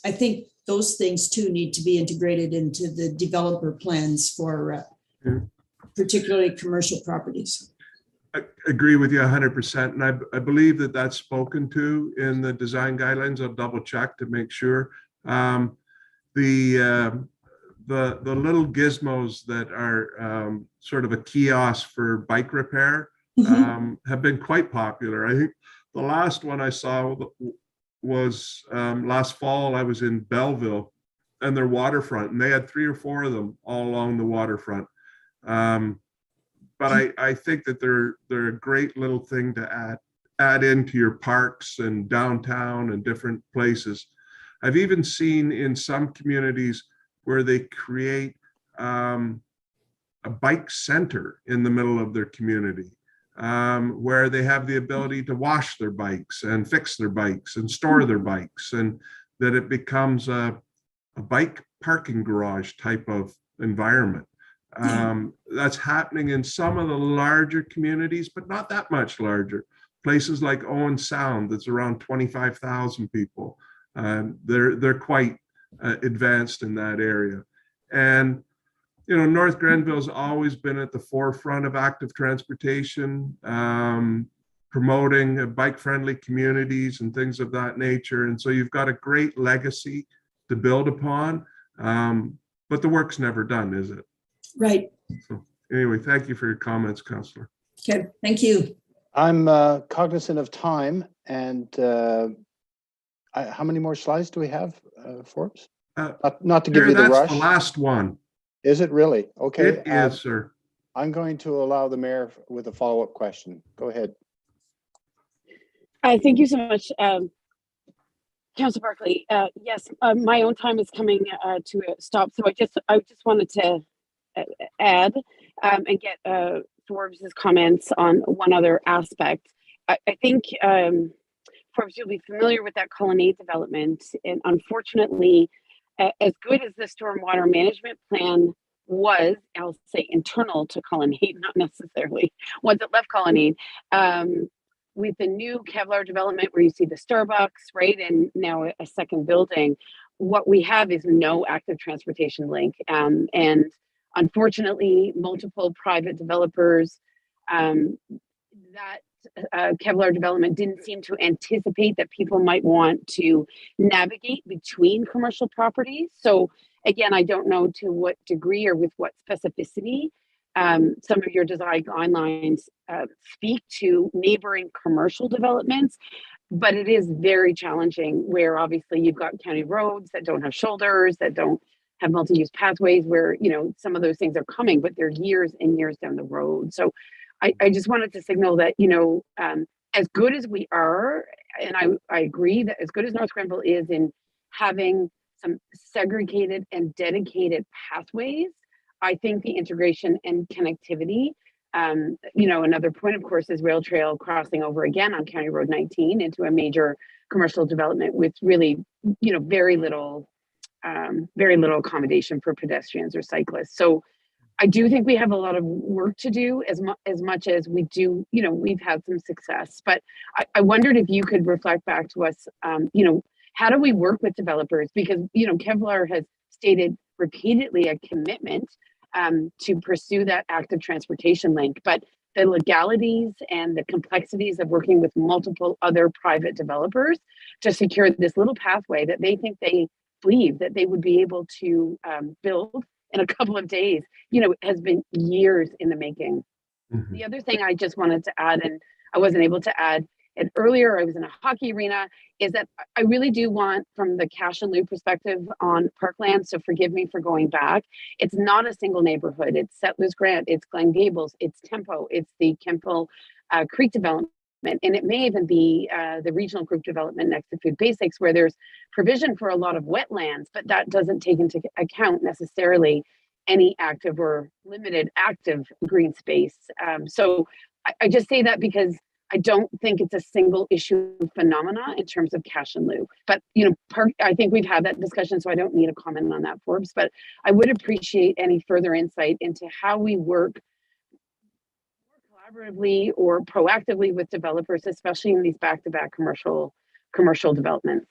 I think those things too need to be integrated into the developer plans for particularly commercial properties. I agree with you 100%. And I believe that that's spoken to in the design guidelines. I'll double check to make sure. The little gizmos that are sort of a kiosk for bike repair have been quite popular. I think the last one I saw was last fall. I was in Belleville and their waterfront, and they had 3 or 4 of them all along the waterfront. But I think that they're a great little thing to add into your parks and downtown and different places. I've even seen in some communities where they create a bike center in the middle of their community, where they have the ability to wash their bikes and fix their bikes and store their bikes, and that it becomes a bike parking garage type of environment. That's happening in some of the larger communities, but not that much larger. Places like Owen Sound, that's around 25,000 people. They're quite advanced in that area. And North Grenville's always been at the forefront of active transportation, promoting bike-friendly communities and things of that nature. And so you've got a great legacy to build upon, but the work's never done, is it? Right. So anyway, thank you for your comments, Councillor. Okay, thank you. I'm cognizant of time, and how many more slides do we have, Forbes? Not to give you the rush. That's the last one. Is it really? Okay. It is, sir. I'm going to allow the mayor with a follow-up question. Go ahead. Thank you so much, Councillor Barkley. Yes, my own time is coming to a stop, so I just wanted to add and get Forbes's comments on one other aspect. I think Forbes, you'll be familiar with that Colonnade development. And unfortunately, as good as the stormwater management plan was, I'll say internal to Colonnade, not necessarily once it left Colonnade, with the new Kevlar development where you see the Starbucks, right, and now a second building, what we have is no active transportation link. And unfortunately, multiple private developers, that Kevlar development didn't seem to anticipate that people might want to navigate between commercial properties. So again, I don't know to what degree or with what specificity some of your design guidelines speak to neighboring commercial developments, but it is very challenging where obviously you've got county roads that don't have shoulders, that don't have multi-use pathways, where, you know, some of those things are coming, but they're years and years down the road. So I just wanted to signal that, you know, as good as we are, and I agree that as good as North Grenville is in having some segregated and dedicated pathways, I think the integration and connectivity, you know, another point, of course, is rail trail crossing over again on County Road 19 into a major commercial development with really, you know, very little accommodation for pedestrians or cyclists. So I do think we have a lot of work to do as much as we do, you know, we've had some success, but I wondered if you could reflect back to us, you know, how do we work with developers? Because, you know, Kevlar has stated repeatedly a commitment to pursue that active transportation link, but the legalities and the complexities of working with multiple other private developers to secure this little pathway that they think they believe that they would be able to build in a couple of days, you know, has been years in the making. Mm-hmm. The other thing I just wanted to add, and I wasn't able to add it earlier, I was in a hockey arena, is that I really do want, from the cash and lieu perspective on parkland, so forgive me for going back, it's not a single neighborhood. It's Settlers Grant, it's Glen Gables, it's Tempo, it's the Kemple Creek development, and it may even be the regional group development next to Food Basics, where there's provision for a lot of wetlands, but that doesn't take into account necessarily any active or limited active green space. So I just say that because I don't think it's a single issue phenomena in terms of cash and lieu. But, you know, I think we've had that discussion, so I don't need a comment on that, Forbes, but I would appreciate any further insight into how we work collaboratively or proactively with developers, especially in these back-to-back commercial developments.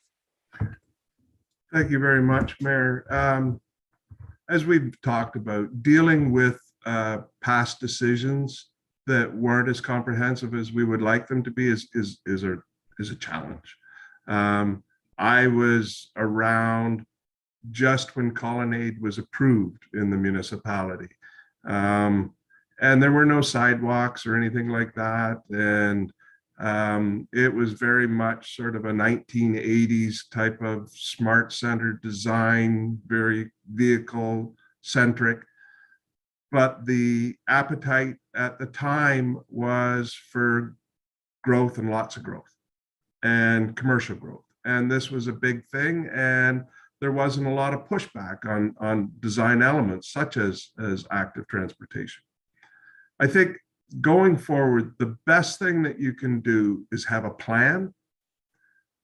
Thank you very much, Mayor. As we've talked about, dealing with past decisions that weren't as comprehensive as we would like them to be is a challenge. I was around just when Colonnade was approved in the municipality. And there were no sidewalks or anything like that. And it was very much sort of a 1980s type of smart centered design, very vehicle centric. But the appetite at the time was for growth and lots of growth and commercial growth. And this was a big thing. And there wasn't a lot of pushback on design elements such as active transportation. I think going forward, the best thing that you can do is have a plan,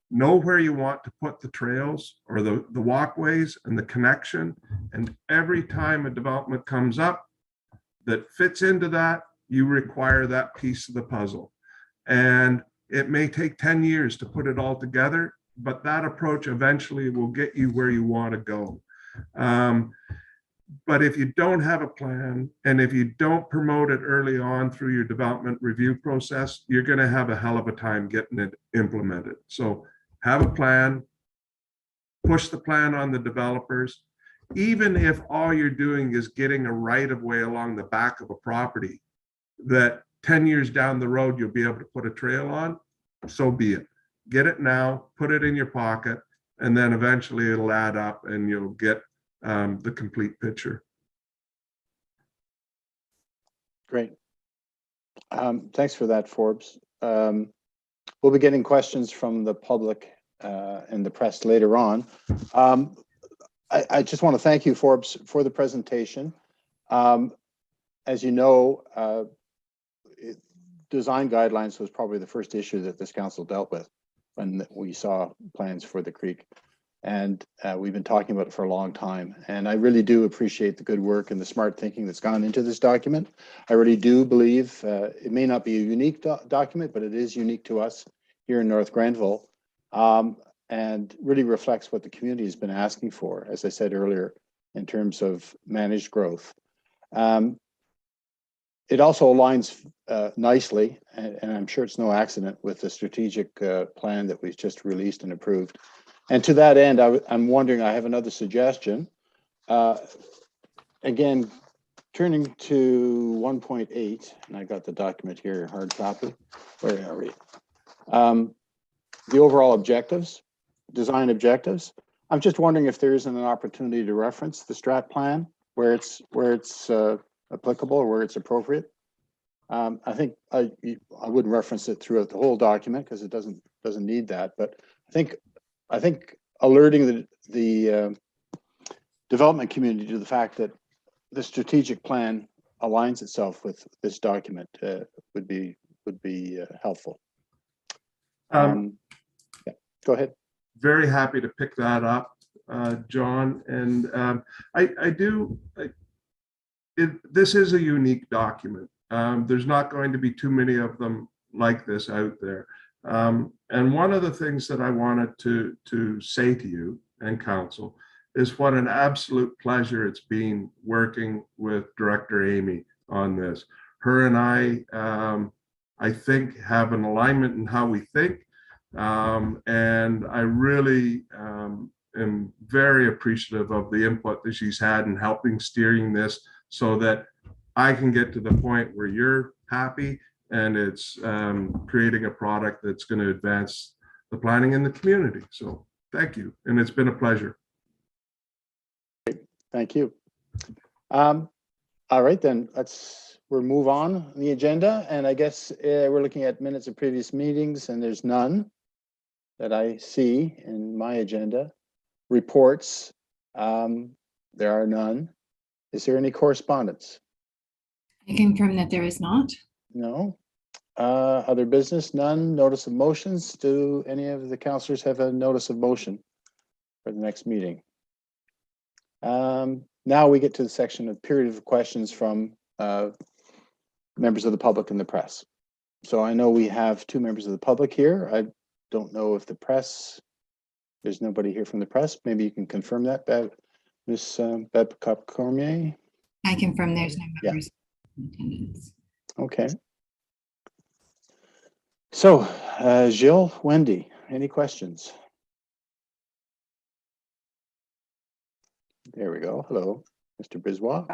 know where you want to put the trails or the walkways and the connection. And every time a development comes up that fits into that, you require that piece of the puzzle. And it may take 10 years to put it all together, but that approach eventually will get you where you want to go. But if you don't have a plan, and if you don't promote it early on through your development review process, you're going to have a hell of a time getting it implemented. So have a plan, push the plan on the developers. Even if all you're doing is getting a right of way along the back of a property that 10 years down the road, you'll be able to put a trail on, so be it. Get it now, put it in your pocket, and then eventually it'll add up and you'll get the complete picture. Great. Thanks for that, Forbes. We'll be getting questions from the public and the press later on. I just want to thank you, Forbes, for the presentation. As you know, design guidelines was probably the first issue that this council dealt with. when we saw plans for the creek. And we've been talking about it for a long time. And I really do appreciate the good work and the smart thinking that's gone into this document. I really do believe it may not be a unique document, but it is unique to us here in North Grenville, and really reflects what the community has been asking for, as I said earlier, in terms of managed growth. It also aligns nicely, and I'm sure it's no accident, with the strategic plan that we've just released and approved. And to that end, I'm wondering, I have another suggestion. Again, turning to 1.8, and I got the document here, hard copy. Where are we? The overall objectives, design objectives. I'm just wondering if there isn't an opportunity to reference the strat plan where it's applicable or where it's appropriate. I think I wouldn't reference it throughout the whole document because it doesn't need that, but I think alerting the development community to the fact that the strategic plan aligns itself with this document would be helpful. Yeah, go ahead. Very happy to pick that up, John. And this is a unique document. There's not going to be too many of them like this out there. And one of the things that I wanted to say to you and council is what an absolute pleasure it's been working with Director Amy on this. Her and I think, have an alignment in how we think. And I really am very appreciative of the input that she's had in helping steering this so that I can get to the point where you're happy and it's creating a product that's going to advance the planning in the community. So thank you. And it's been a pleasure. Thank you. All right, then we'll move on the agenda. And I guess we're looking at minutes of previous meetings, and there's none that I see in my agenda. Reports, there are none. Is there any correspondence? I confirm that there is not. No. Other business, none. Notice of motions. Do any of the councillors have a notice of motion for the next meeting? Now we get to the section of period of questions from members of the public and the press. So I know we have two members of the public here. I don't know if the press, there's nobody here from the press. Maybe you can confirm that, Ms. Babcock Cormier. I confirm there's no members in attendance. Okay. So, Gilles, Wendy, any questions? There we go. Hello, Mr. Brisbois.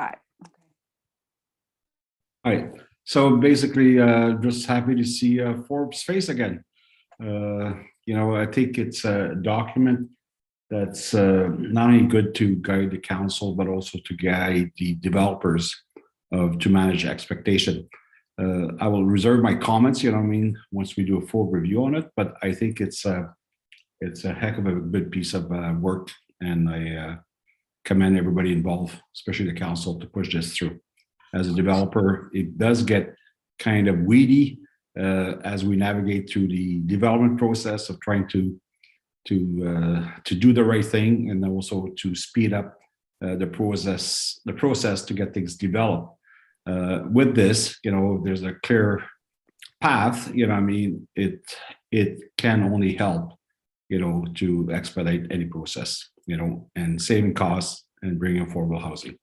Hi. So basically, just happy to see Forbes' face again. You know, I think it's a document that's not only good to guide the council, but also to guide the developers to manage expectation. I will reserve my comments, you know what I mean, once we do a full review on it, but I think it's a heck of a good piece of work, and I commend everybody involved, especially the council, to push this through. As a developer, it does get kind of weedy as we navigate through the development process of trying to do the right thing, and also to speed up the process to get things developed. With this, you know, there's a clear path, you know, I mean, it can only help, you know, to expedite any process, you know, and saving costs and bringing affordable housing.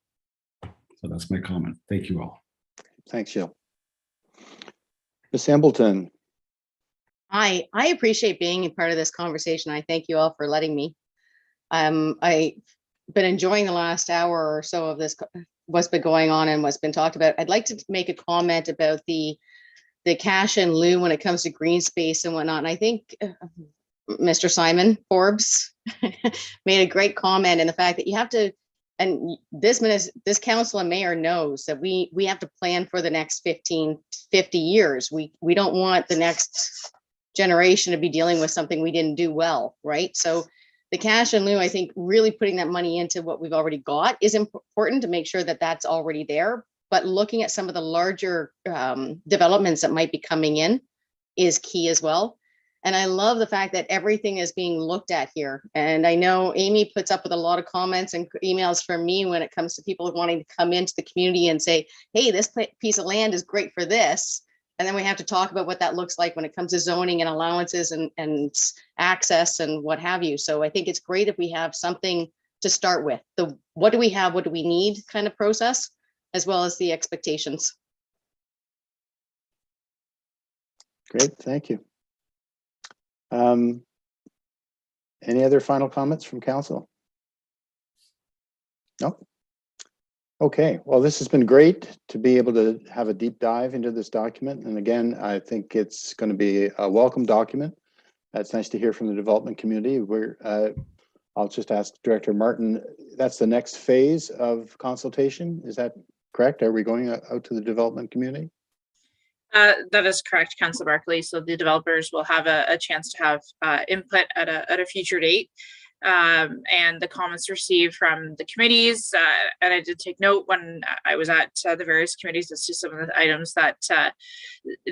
So that's my comment. Thank you all. Thanks, Gilles. Ms. Embleton. Hi, I appreciate being a part of this conversation. I thank you all for letting me. I've been enjoying the last hour or so of this, what's been going on and what's been talked about. I'd like to make a comment about the cash in lieu when it comes to green space and whatnot. And I think Mr. Simon Forbes made a great comment in the fact that you have to, and this council and mayor knows that we have to plan for the next 15, 50 years. We don't want the next generation to be dealing with something we didn't do well, right? So the cash in lieu, I think really putting that money into what we've already got is important to make sure that that's already there. But looking at some of the larger developments that might be coming in is key as well. And I love the fact that everything is being looked at here. And I know Amy puts up with a lot of comments and emails from me when it comes to people wanting to come into the community and say, hey, this piece of land is great for this. And then we have to talk about what that looks like when it comes to zoning and allowances and access and what have you. So I think it's great if we have something to start with. The what do we have, what do we need kind of process, as well as the expectations. Great, thank you. Any other final comments from council? No? Okay, well, this has been great to be able to have a deep dive into this document. And again, I think it's going to be a welcome document. It's nice to hear from the development community. I'll just ask Director Martin, that's the next phase of consultation. Is that correct? Are we going out to the development community? That is correct, Councillor Barkley. So the developers will have a chance to have input at a future date. And the comments received from the committees, and I did take note when I was at the various committees as to some of the items that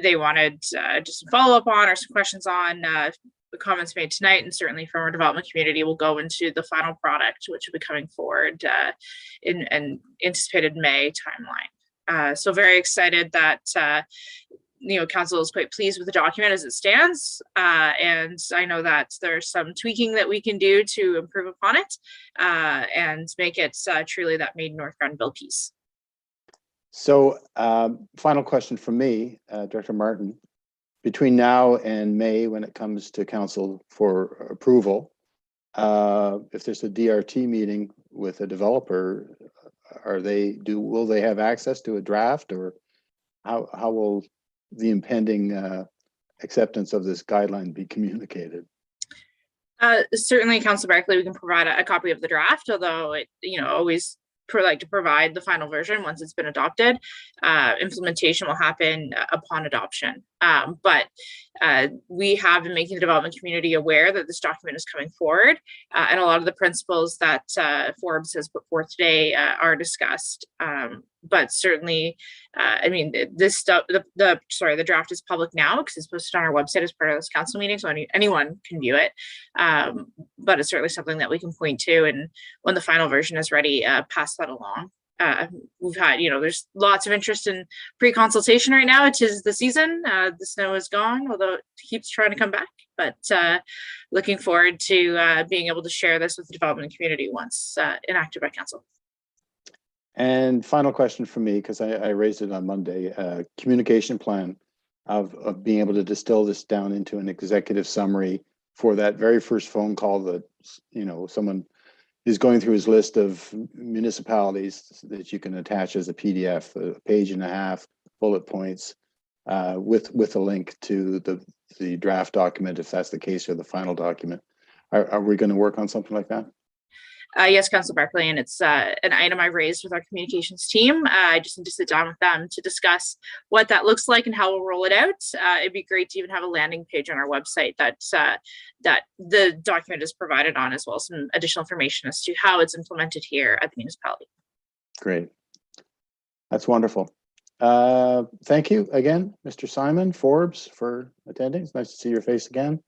they wanted just some follow up on or some questions on. The comments made tonight, and certainly from our development community, will go into the final product, which will be coming forward in an anticipated May timeline. So very excited that council is quite pleased with the document as it stands, and I know that there's some tweaking that we can do to improve upon it and make it truly that made North Grenville piece. So final question from me, Director Martin. Between now and May, when it comes to council for approval, if there's a DRT meeting with a developer, will they have access to a draft, or how will the impending acceptance of this guideline be communicated? Certainly, Councillor Barkley, we can provide a copy of the draft, although it always like to provide the final version once it's been adopted. Implementation will happen upon adoption. But we have been making the development community aware that this document is coming forward, and a lot of the principles that Forbes has put forth today are discussed. But certainly, I mean, this stuff, the draft is public now because it's posted on our website as part of this council meeting, so anyone can view it. But it's certainly something that we can point to, and when the final version is ready, pass that along. We've had, there's lots of interest in pre-consultation right now. It is the season. The snow is gone, although it keeps trying to come back. But looking forward to being able to share this with the development community once enacted by council. And final question from me, because I raised it on Monday, communication plan of being able to distill this down into an executive summary for that very first phone call that, someone is going through his list of municipalities that you can attach as a PDF, a page and a half, bullet points, with a link to the draft document, if that's the case, or the final document. Are we going to work on something like that? Yes, Councillor Barkley, and it's an item I've raised with our communications team. I just need to sit down with them to discuss what that looks like and how we'll roll it out. It'd be great to even have a landing page on our website that the document is provided on, as well as some additional information as to how it's implemented here at the municipality. Great. That's wonderful. Thank you again, Mr. Simon Forbes, for attending. It's nice to see your face again.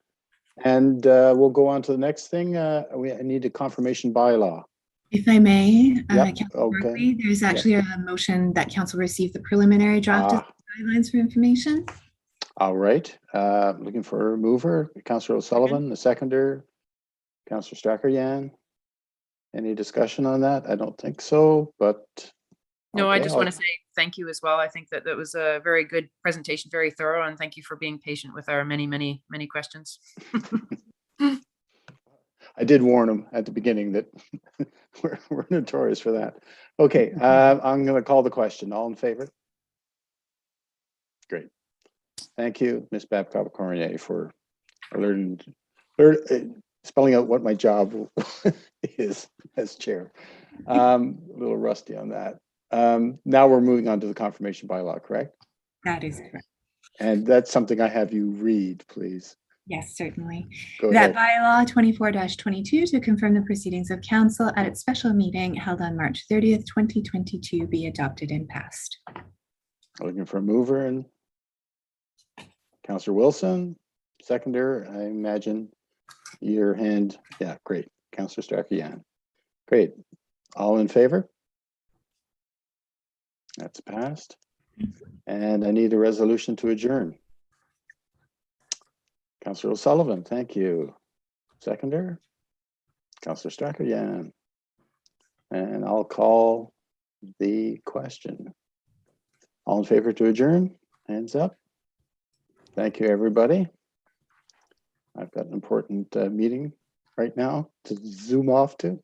And we'll go on to the next thing. I need a confirmation bylaw. If I may, Yep. Councillor Okay. Barkley, there's actually a motion that council received the preliminary draft of guidelines for information. All right. Looking for a mover, Councillor O'Sullivan, the seconder, Councillor Stracker-Yan. Any discussion on that? I don't think so, but. No, okay, I just want to say thank you as well. I think that was a very good presentation, very thorough, and thank you for being patient with our many, many, many questions. I did warn them at the beginning that we're notorious for that. Okay, I'm going to call the question. All in favor? Great. Thank you, Ms. Babcock-Cormier, for spelling out what my job is as chair. A little rusty on that. Now we're moving on to the confirmation bylaw, correct? That is correct. And that's something I have you read, please. Yes, certainly. Go That ahead. bylaw 24-22 to confirm the proceedings of council at its special meeting held on March 30th, 2022 be adopted and passed. Looking for a mover, and Councillor Wilson, Seconder, I imagine your hand. Yeah, great. Councillor Strachan. Great. All in favor? That's passed. And I need a resolution to adjourn. Councillor O'Sullivan, thank you. Seconder? Councillor Strachan. And I'll call the question. All in favor to adjourn? Hands up. Thank you, everybody. I've got an important meeting right now to zoom off to.